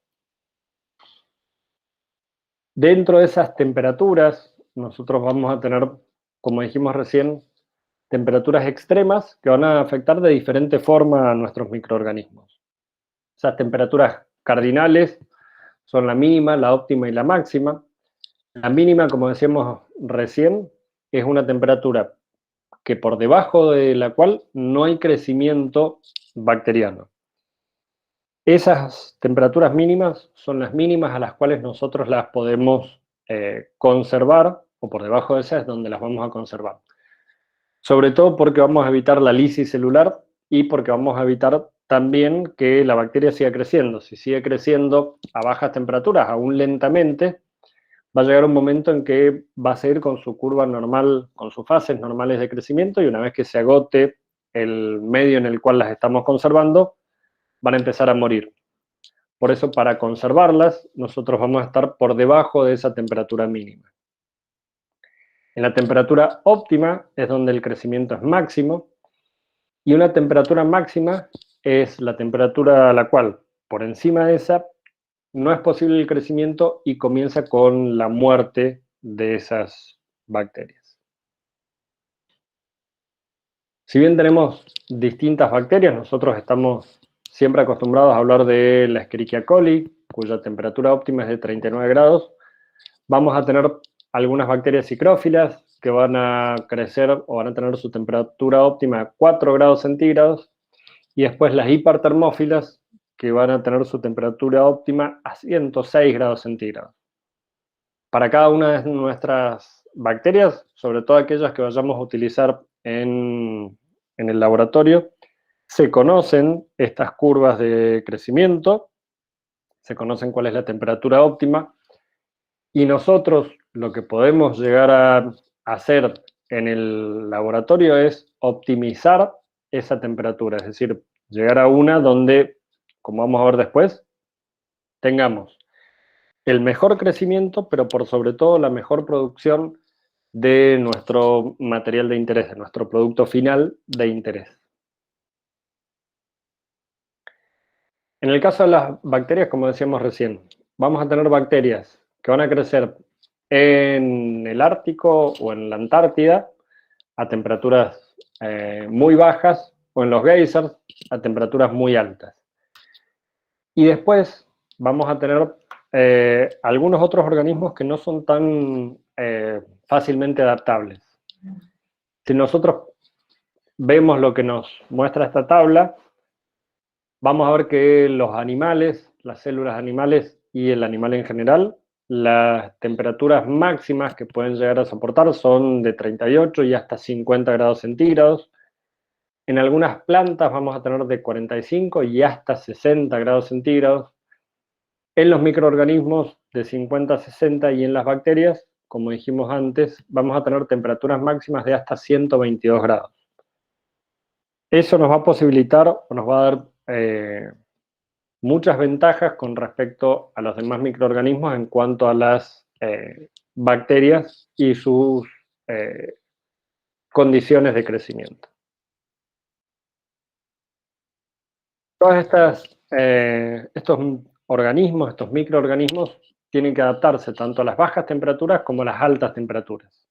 Dentro de esas temperaturas, nosotros vamos a tener, como dijimos recién, temperaturas extremas que van a afectar de diferente forma a nuestros microorganismos. Esas temperaturas cardinales son la mínima, la óptima y la máxima. La mínima, como decíamos recién, es una temperatura que por debajo de la cual no hay crecimiento bacteriano. Esas temperaturas mínimas son las mínimas a las cuales nosotros las podemos conservar, o por debajo de esas es donde las vamos a conservar. Sobre todo porque vamos a evitar la lisis celular y porque vamos a evitar también que la bacteria siga creciendo. Si sigue creciendo a bajas temperaturas, aún lentamente, va a llegar un momento en que va a seguir con su curva normal, con sus fases normales de crecimiento, y una vez que se agote el medio en el cual las estamos conservando, van a empezar a morir. Por eso, para conservarlas, nosotros vamos a estar por debajo de esa temperatura mínima. En la temperatura óptima es donde el crecimiento es máximo, y una temperatura máxima es la temperatura a la cual, por encima de esa, no es posible el crecimiento y comienza con la muerte de esas bacterias. Si bien tenemos distintas bacterias, nosotros estamos siempre acostumbrados a hablar de la Escherichia coli, cuya temperatura óptima es de 39 grados. Vamos a tener algunas bacterias psicrófilas que van a crecer o van a tener su temperatura óptima a 4 grados centígrados, y después las hipertermófilas, que van a tener su temperatura óptima a 106 grados centígrados. para cada una de nuestras bacterias, sobre todo aquellas que vayamos a utilizar en el laboratorio, se conocen estas curvas de crecimiento, se conocen cuál es la temperatura óptima, y nosotros lo que podemos llegar a hacer en el laboratorio es optimizar esa temperatura, es decir, llegar a una donde, como vamos a ver después, tengamos el mejor crecimiento, pero por sobre todo la mejor producción de nuestro material de interés, de nuestro producto final de interés. En el caso de las bacterias, como decíamos recién, vamos a tener bacterias que van a crecer en el Ártico o en la Antártida a temperaturas muy bajas, o en los geysers a temperaturas muy altas. Y después vamos a tener algunos otros organismos que no son tan fácilmente adaptables. Si nosotros vemos lo que nos muestra esta tabla, vamos a ver que los animales, las células animales y el animal en general, las temperaturas máximas que pueden llegar a soportar son de 38 y hasta 50 grados centígrados. En algunas plantas vamos a tener de 45 y hasta 60 grados centígrados. En los microorganismos de 50 a 60 y en las bacterias, como dijimos antes, vamos a tener temperaturas máximas de hasta 122 grados. Eso nos va a posibilitar o nos va a dar muchas ventajas con respecto a los demás microorganismos en cuanto a las bacterias y sus condiciones de crecimiento. Todas estos organismos, estos microorganismos, tienen que adaptarse tanto a las bajas temperaturas como a las altas temperaturas.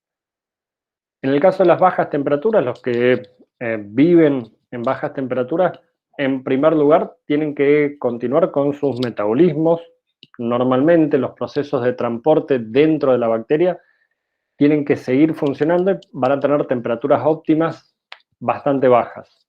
En el caso de las bajas temperaturas, los que viven en bajas temperaturas, en primer lugar, tienen que continuar con sus metabolismos. Normalmente los procesos de transporte dentro de la bacteria tienen que seguir funcionando y van a tener temperaturas óptimas bastante bajas.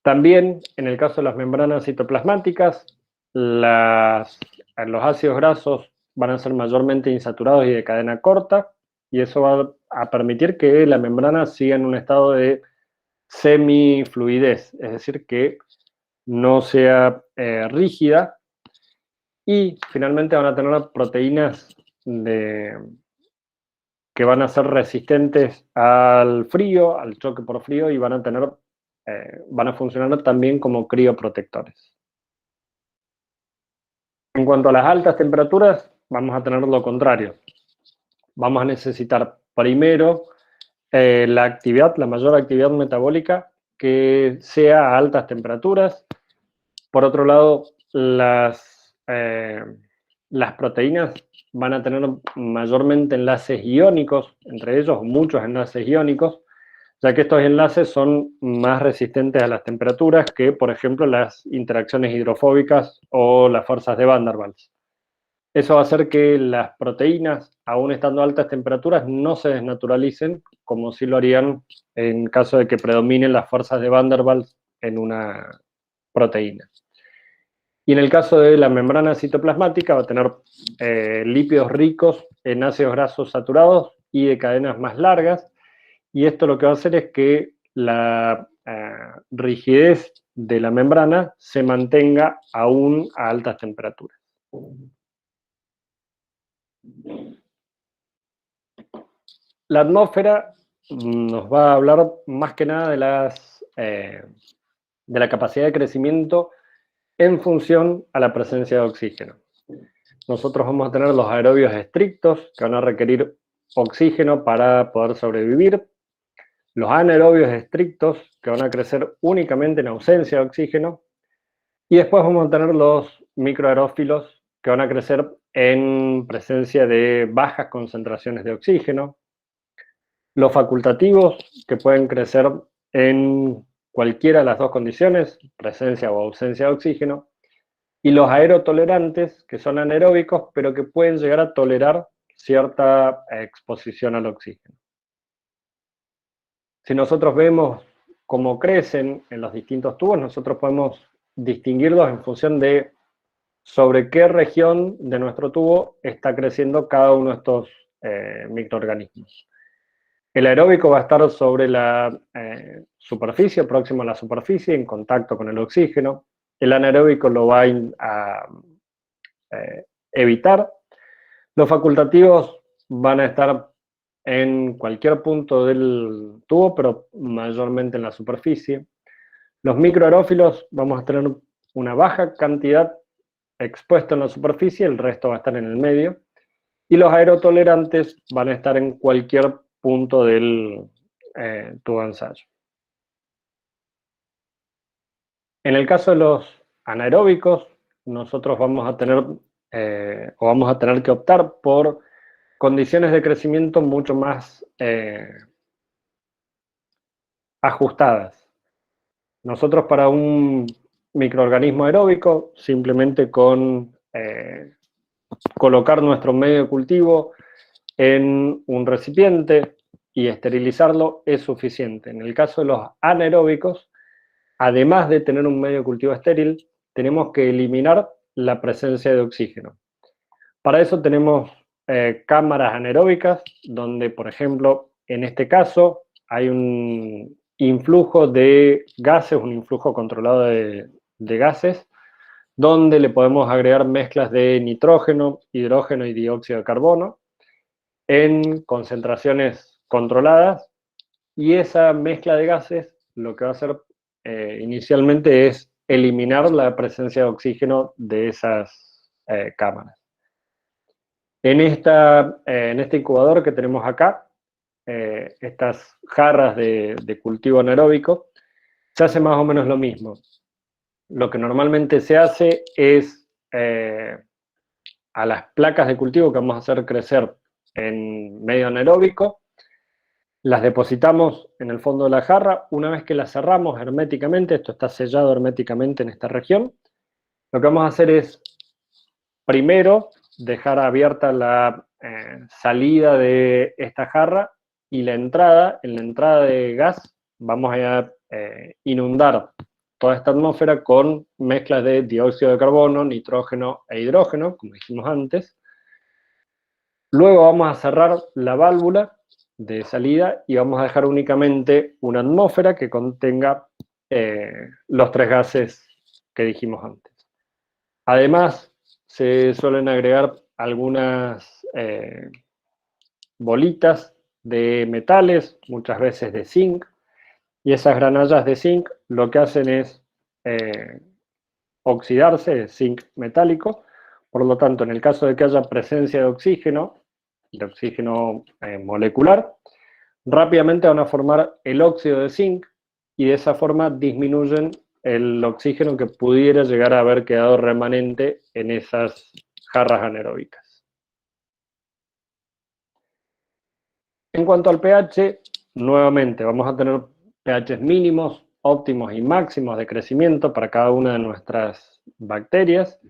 También, en el caso de las membranas citoplasmáticas, los ácidos grasos van a ser mayormente insaturados y de cadena corta, y eso va a permitir que la membrana siga en un estado de semifluidez, es decir, que no sea rígida, y finalmente van a tener proteínas que van a ser resistentes al frío, al choque por frío, y van a funcionar también como crioprotectores. En cuanto a las altas temperaturas, vamos a tener lo contrario. Vamos a necesitar primero la mayor actividad metabólica que sea a altas temperaturas. Por otro lado, las proteínas van a tener mayormente enlaces iónicos, entre ellos muchos enlaces iónicos, ya que estos enlaces son más resistentes a las temperaturas que, por ejemplo, las interacciones hidrofóbicas o las fuerzas de Van der Waals. Eso va a hacer que las proteínas, aún estando a altas temperaturas, no se desnaturalicen, como sí lo harían en caso de que predominen las fuerzas de Van der Waals en una proteína. Y en el caso de la membrana citoplasmática va a tener lípidos ricos en ácidos grasos saturados y de cadenas más largas, y esto lo que va a hacer es que la rigidez de la membrana se mantenga aún a altas temperaturas. La atmósfera nos va a hablar más que nada de la capacidad de crecimiento en función a la presencia de oxígeno. Nosotros vamos a tener los aerobios estrictos, que van a requerir oxígeno para poder sobrevivir, los anaerobios estrictos, que van a crecer únicamente en ausencia de oxígeno, y después vamos a tener los microaerófilos, que van a crecer en presencia de bajas concentraciones de oxígeno, los facultativos, que pueden crecer en cualquiera de las dos condiciones, presencia o ausencia de oxígeno, y los aerotolerantes, que son anaeróbicos, pero que pueden llegar a tolerar cierta exposición al oxígeno. Si nosotros vemos cómo crecen en los distintos tubos, nosotros podemos distinguirlos en función de sobre qué región de nuestro tubo está creciendo cada uno de estos microorganismos. El aeróbico va a estar sobre la superficie, próximo a la superficie, en contacto con el oxígeno. El anaeróbico lo va a evitar. Los facultativos van a estar en cualquier punto del tubo, pero mayormente en la superficie. Los microaerófilos vamos a tener una baja cantidad expuesta en la superficie, el resto va a estar en el medio. Y los aerotolerantes van a estar en cualquier punto del tubo de ensayo. En el caso de los anaeróbicos, nosotros vamos a tener que optar por condiciones de crecimiento mucho más ajustadas. Nosotros para un microorganismo aeróbico, simplemente con colocar nuestro medio de cultivo en un recipiente y esterilizarlo es suficiente. En el caso de los anaeróbicos, además de tener un medio de cultivo estéril, tenemos que eliminar la presencia de oxígeno. Para eso tenemos cámaras anaeróbicas, donde, por ejemplo, en este caso hay un influjo de gases, un influjo controlado de gases, donde le podemos agregar mezclas de nitrógeno, hidrógeno y dióxido de carbono en concentraciones controladas, y esa mezcla de gases lo que va a hacer inicialmente es eliminar la presencia de oxígeno de esas cámaras. En este incubador que tenemos acá, estas jarras de cultivo anaeróbico, se hace más o menos lo mismo. Lo que normalmente se hace es a las placas de cultivo que vamos a hacer crecer en medio anaeróbico, las depositamos en el fondo de la jarra. Una vez que las cerramos herméticamente, esto está sellado herméticamente en esta región, lo que vamos a hacer es primero dejar abierta la salida de esta jarra y en la entrada de gas vamos a inundar toda esta atmósfera con mezclas de dióxido de carbono, nitrógeno e hidrógeno, como dijimos antes. Luego vamos a cerrar la válvula de salida y vamos a dejar únicamente una atmósfera que contenga los tres gases que dijimos antes. Además, se suelen agregar algunas bolitas de metales, muchas veces de zinc, y esas granallas de zinc lo que hacen es oxidarse, zinc metálico. Por lo tanto, en el caso de que haya presencia de oxígeno molecular, rápidamente van a formar el óxido de zinc y de esa forma disminuyen el oxígeno que pudiera llegar a haber quedado remanente en esas jarras anaeróbicas. En cuanto al pH, nuevamente vamos a tener pHs mínimos, óptimos y máximos de crecimiento para cada una de nuestras bacterias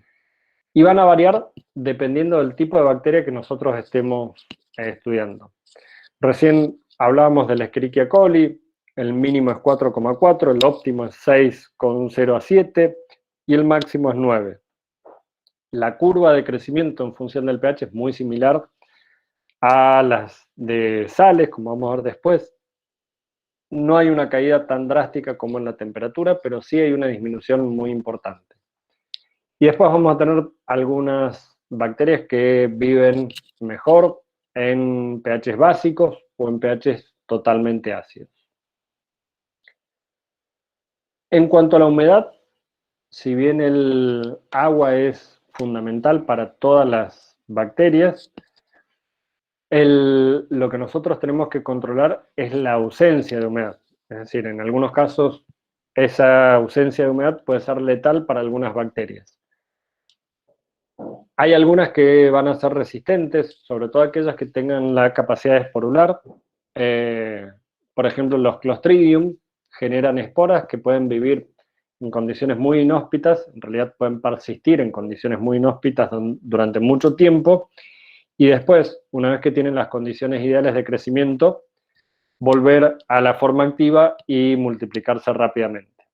y van a variar dependiendo del tipo de bacteria que nosotros estemos estudiando. Recién hablábamos de la Escherichia coli, el mínimo es 4,4, el óptimo es 6,0 a 7 y el máximo es 9. La curva de crecimiento en función del pH es muy similar a las de sales, como vamos a ver después. No hay una caída tan drástica como en la temperatura, pero sí hay una disminución muy importante. Y después vamos a tener algunas bacterias que viven mejor en pHs básicos o en pHs totalmente ácidos. En cuanto a la humedad, si bien el agua es fundamental para todas las bacterias, lo que nosotros tenemos que controlar es la ausencia de humedad. Es decir, en algunos casos esa ausencia de humedad puede ser letal para algunas bacterias. Hay algunas que van a ser resistentes, sobre todo aquellas que tengan la capacidad de esporular. Por ejemplo, los Clostridium generan esporas que pueden vivir en condiciones muy inhóspitas, en realidad pueden persistir en condiciones muy inhóspitas durante mucho tiempo, y después, una vez que tienen las condiciones ideales de crecimiento, volver a la forma activa y multiplicarse rápidamente.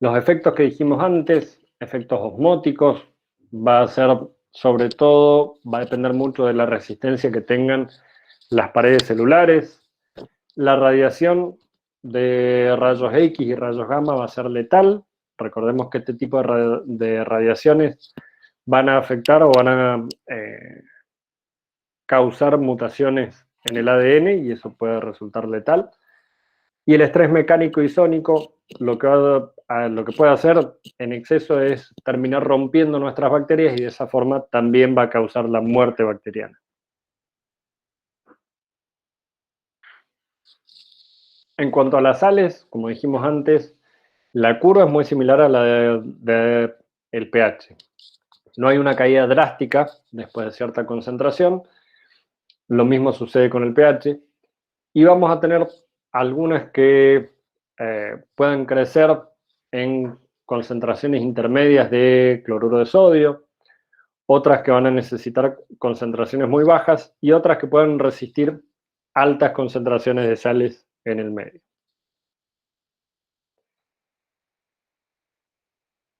Los efectos que dijimos antes, efectos osmóticos, va a ser, sobre todo, va a depender mucho de la resistencia que tengan las paredes celulares. La radiación de rayos X y rayos gamma va a ser letal. Recordemos que este tipo de radiaciones van a afectar o van a causar mutaciones en el ADN y eso puede resultar letal. Y el estrés mecánico y sónico lo que puede hacer en exceso es terminar rompiendo nuestras bacterias y de esa forma también va a causar la muerte bacteriana. En cuanto a las sales, como dijimos antes, la curva es muy similar a la del pH. No hay una caída drástica después de cierta concentración. Lo mismo sucede con el pH. Y vamos a tener algunas que puedan crecer en concentraciones intermedias de cloruro de sodio, otras que van a necesitar concentraciones muy bajas y otras que pueden resistir altas concentraciones de sales en el medio.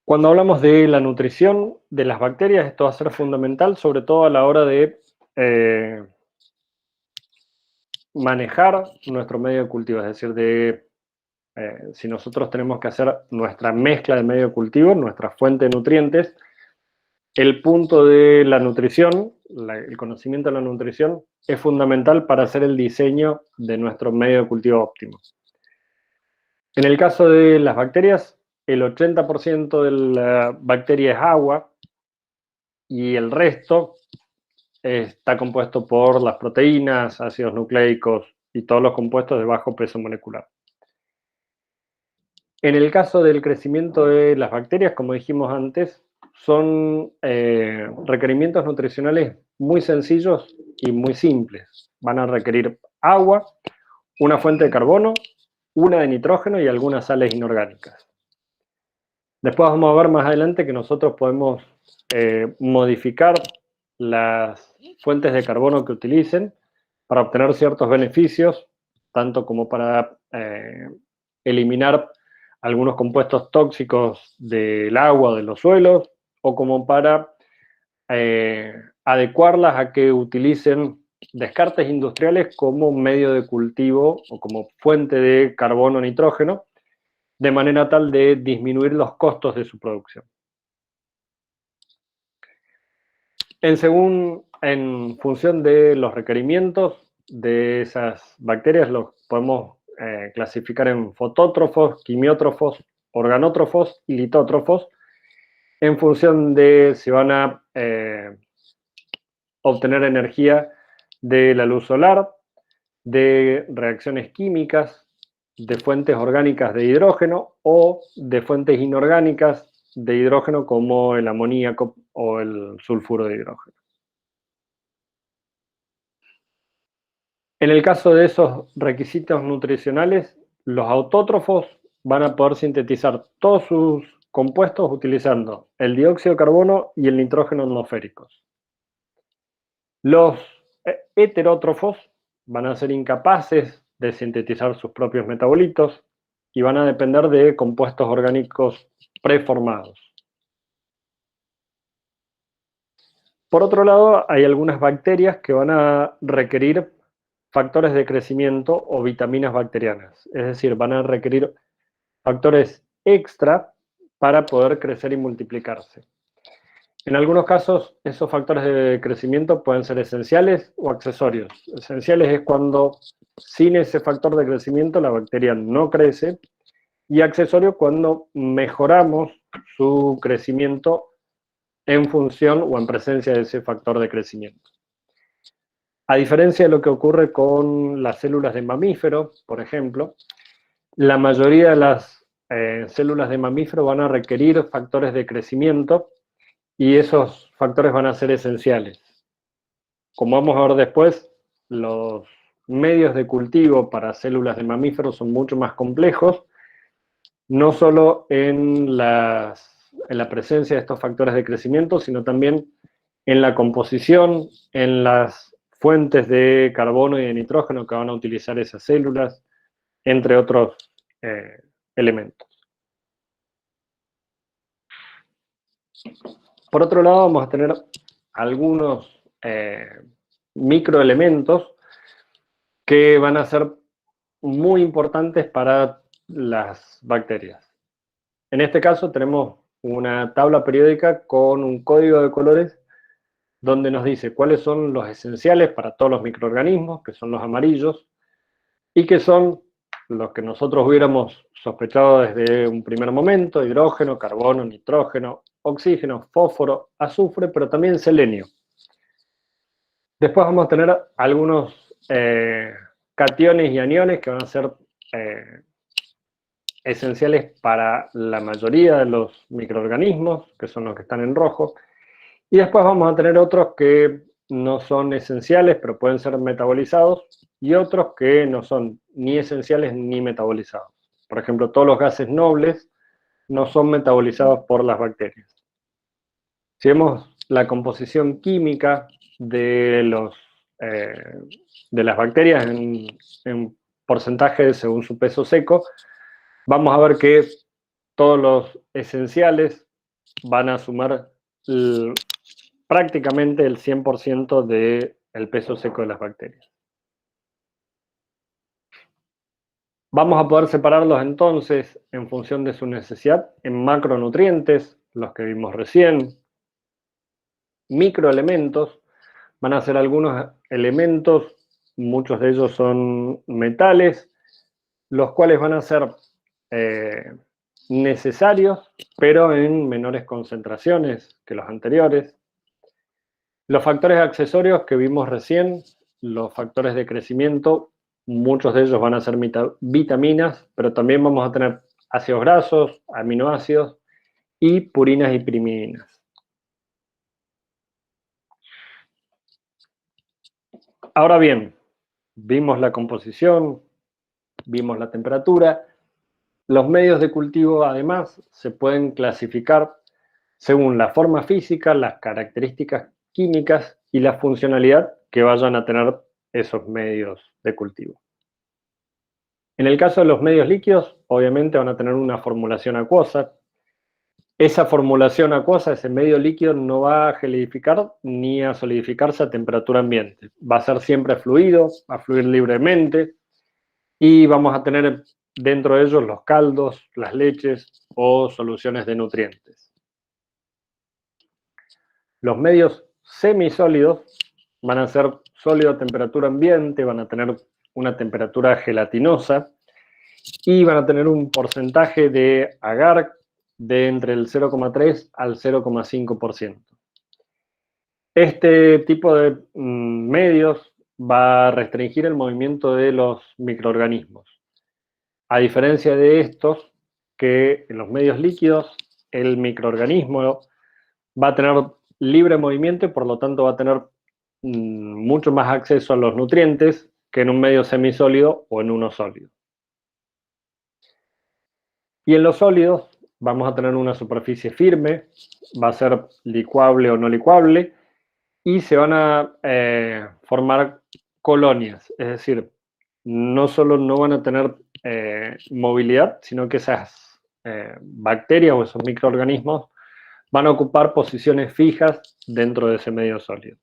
Cuando hablamos de la nutrición de las bacterias, esto va a ser fundamental, sobre todo a la hora de manejar nuestro medio de cultivo, es decir, si nosotros tenemos que hacer nuestra mezcla de medio de cultivo, nuestra fuente de nutrientes, el punto de la nutrición, el conocimiento de la nutrición, es fundamental para hacer el diseño de nuestro medio de cultivo óptimo. En el caso de las bacterias, el 80% de la bacteria es agua y el resto está compuesto por las proteínas, ácidos nucleicos y todos los compuestos de bajo peso molecular. En el caso del crecimiento de las bacterias, como dijimos antes, son requerimientos nutricionales muy sencillos y muy simples. Van a requerir agua, una fuente de carbono, una de nitrógeno y algunas sales inorgánicas. Después vamos a ver más adelante que nosotros podemos modificar las fuentes de carbono que utilicen para obtener ciertos beneficios, tanto como para eliminar algunos compuestos tóxicos del agua o de los suelos, o como para adecuarlas a que utilicen descartes industriales como medio de cultivo o como fuente de carbono o nitrógeno, de manera tal de disminuir los costos de su producción. En función de los requerimientos de esas bacterias, los podemos clasificar en fotótrofos, quimiótrofos, organótrofos y litótrofos, en función de si van a obtener energía de la luz solar, de reacciones químicas, de fuentes orgánicas de hidrógeno o de fuentes inorgánicas de hidrógeno como el amoníaco o el sulfuro de hidrógeno. En el caso de esos requisitos nutricionales, los autótrofos van a poder sintetizar todos sus compuestos utilizando el dióxido de carbono y el nitrógeno atmosféricos. Los heterótrofos van a ser incapaces de sintetizar sus propios metabolitos y van a depender de compuestos orgánicos preformados. Por otro lado, hay algunas bacterias que van a requerir factores de crecimiento o vitaminas bacterianas, es decir, van a requerir factores extra para poder crecer y multiplicarse. En algunos casos, esos factores de crecimiento pueden ser esenciales o accesorios. Esenciales es cuando sin ese factor de crecimiento la bacteria no crece, y accesorio cuando mejoramos su crecimiento en función o en presencia de ese factor de crecimiento. A diferencia de lo que ocurre con las células de mamífero, por ejemplo, la mayoría de las células de mamífero van a requerir factores de crecimiento y esos factores van a ser esenciales. Como vamos a ver después, los medios de cultivo para células de mamíferos son mucho más complejos, no solo en la presencia de estos factores de crecimiento, sino también en la composición, en las fuentes de carbono y de nitrógeno que van a utilizar esas células, entre otros elementos. Por otro lado, vamos a tener algunos microelementos que van a ser muy importantes para las bacterias. En este caso tenemos una tabla periódica con un código de colores donde nos dice cuáles son los esenciales para todos los microorganismos, que son los amarillos, y que son los que nosotros hubiéramos sospechado desde un primer momento: hidrógeno, carbono, nitrógeno, oxígeno, fósforo, azufre, pero también selenio. Después vamos a tener algunos cationes y aniones que van a ser esenciales para la mayoría de los microorganismos, que son los que están en rojo. Y después vamos a tener otros que no son esenciales, pero pueden ser metabolizados, y otros que no son ni esenciales ni metabolizados. Por ejemplo, todos los gases nobles no son metabolizados por las bacterias. Si vemos la composición química de, de las bacterias en porcentaje según su peso seco, vamos a ver que todos los esenciales van a sumar prácticamente el 100% del peso seco de las bacterias. Vamos a poder separarlos entonces en función de su necesidad en macronutrientes, los que vimos recién. Microelementos van a ser algunos elementos, muchos de ellos son metales, los cuales van a ser necesarios, pero en menores concentraciones que los anteriores. Los factores accesorios que vimos recién, los factores de crecimiento, muchos de ellos van a ser vitaminas, pero también vamos a tener ácidos grasos, aminoácidos y purinas y primidinas. Ahora bien, vimos la composición, vimos la temperatura. Los medios de cultivo, además, se pueden clasificar según la forma física, las características químicas y la funcionalidad que vayan a tener esos medios de cultivo. En el caso de los medios líquidos, obviamente van a tener una formulación acuosa. Esa formulación acuosa, ese medio líquido, no va a gelidificar ni a solidificarse a temperatura ambiente. Va a ser siempre fluido, va a fluir libremente, y vamos a tener dentro de ellos los caldos, las leches o soluciones de nutrientes. Los medios semisólidos van a ser sólido a temperatura ambiente, van a tener una temperatura gelatinosa y van a tener un porcentaje de agar de entre el 0,3 al 0,5%. Este tipo de medios va a restringir el movimiento de los microorganismos. A diferencia de estos, que en los medios líquidos el microorganismo va a tener libre movimiento y por lo tanto va a tener mucho más acceso a los nutrientes que en un medio semisólido o en uno sólido. Y en los sólidos vamos a tener una superficie firme, va a ser licuable o no licuable, y se van a formar colonias, es decir, no solo no van a tener movilidad, sino que esas bacterias o esos microorganismos van a ocupar posiciones fijas dentro de ese medio sólido.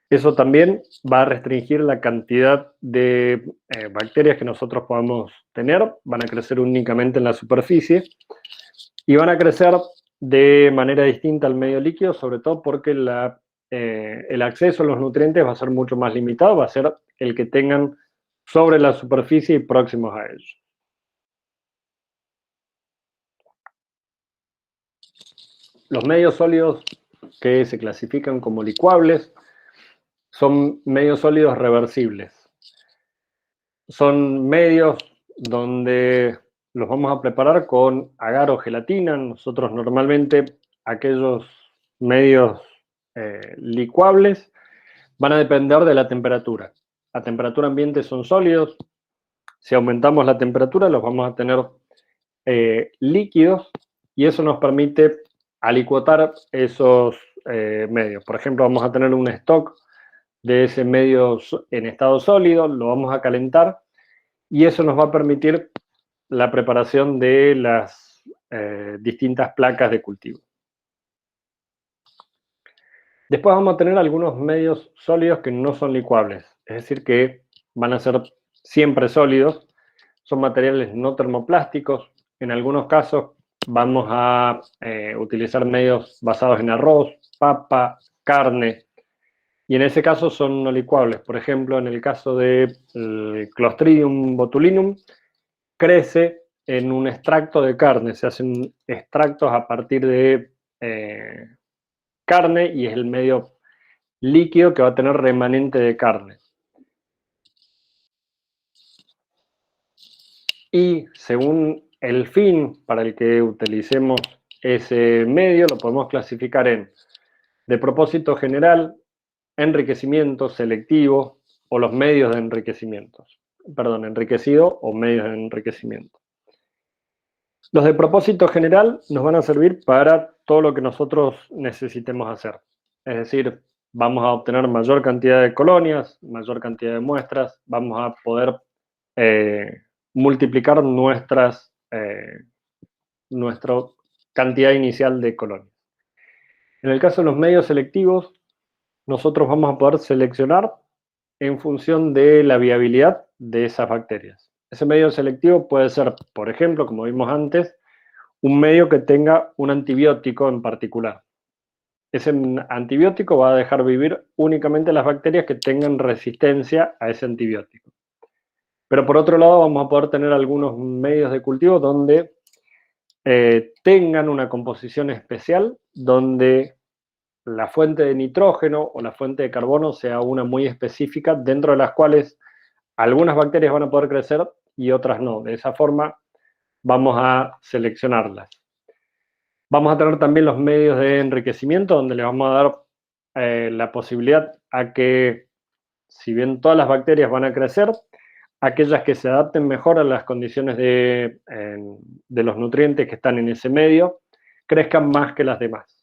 Eso también va a restringir la cantidad de bacterias que nosotros podamos tener, van a crecer únicamente en la superficie y van a crecer de manera distinta al medio líquido, sobre todo porque el acceso a los nutrientes va a ser mucho más limitado, va a ser el que tengan sobre la superficie y próximos a ellos. Los medios sólidos que se clasifican como licuables son medios sólidos reversibles. Son medios donde los vamos a preparar con agar o gelatina. Nosotros normalmente aquellos medios licuables van a depender de la temperatura. A temperatura ambiente son sólidos. Si aumentamos la temperatura los vamos a tener líquidos y eso nos permite alicuotar esos medios. Por ejemplo, vamos a tener un stock de ese medio en estado sólido, lo vamos a calentar y eso nos va a permitir la preparación de las distintas placas de cultivo. Después vamos a tener algunos medios sólidos que no son licuables, es decir, que van a ser siempre sólidos. Son materiales no termoplásticos. En algunos casos vamos a utilizar medios basados en arroz, papa, carne, y en ese caso son no licuables. Por ejemplo, en el caso del Clostridium botulinum, crece en un extracto de carne. Se hacen extractos a partir de carne y es el medio líquido que va a tener remanente de carne. Y según el fin para el que utilicemos ese medio, lo podemos clasificar en de propósito general, enriquecimiento selectivo o los medios de enriquecimiento. Perdón, enriquecido o medios de enriquecimiento. Los de propósito general nos van a servir para todo lo que nosotros necesitemos hacer. Es decir, vamos a obtener mayor cantidad de colonias, mayor cantidad de muestras, vamos a poder multiplicar nuestra cantidad inicial de colonias. En el caso de los medios selectivos, nosotros vamos a poder seleccionar en función de la viabilidad de esas bacterias. Ese medio selectivo puede ser, por ejemplo, como vimos antes, un medio que tenga un antibiótico en particular. Ese antibiótico va a dejar vivir únicamente las bacterias que tengan resistencia a ese antibiótico. Pero por otro lado vamos a poder tener algunos medios de cultivo donde tengan una composición especial, donde la fuente de nitrógeno o la fuente de carbono sea una muy específica, dentro de las cuales algunas bacterias van a poder crecer y otras no. De esa forma vamos a seleccionarlas. Vamos a tener también los medios de enriquecimiento, donde le vamos a dar la posibilidad a que, si bien todas las bacterias van a crecer, aquellas que se adapten mejor a las condiciones de los nutrientes que están en ese medio, crezcan más que las demás.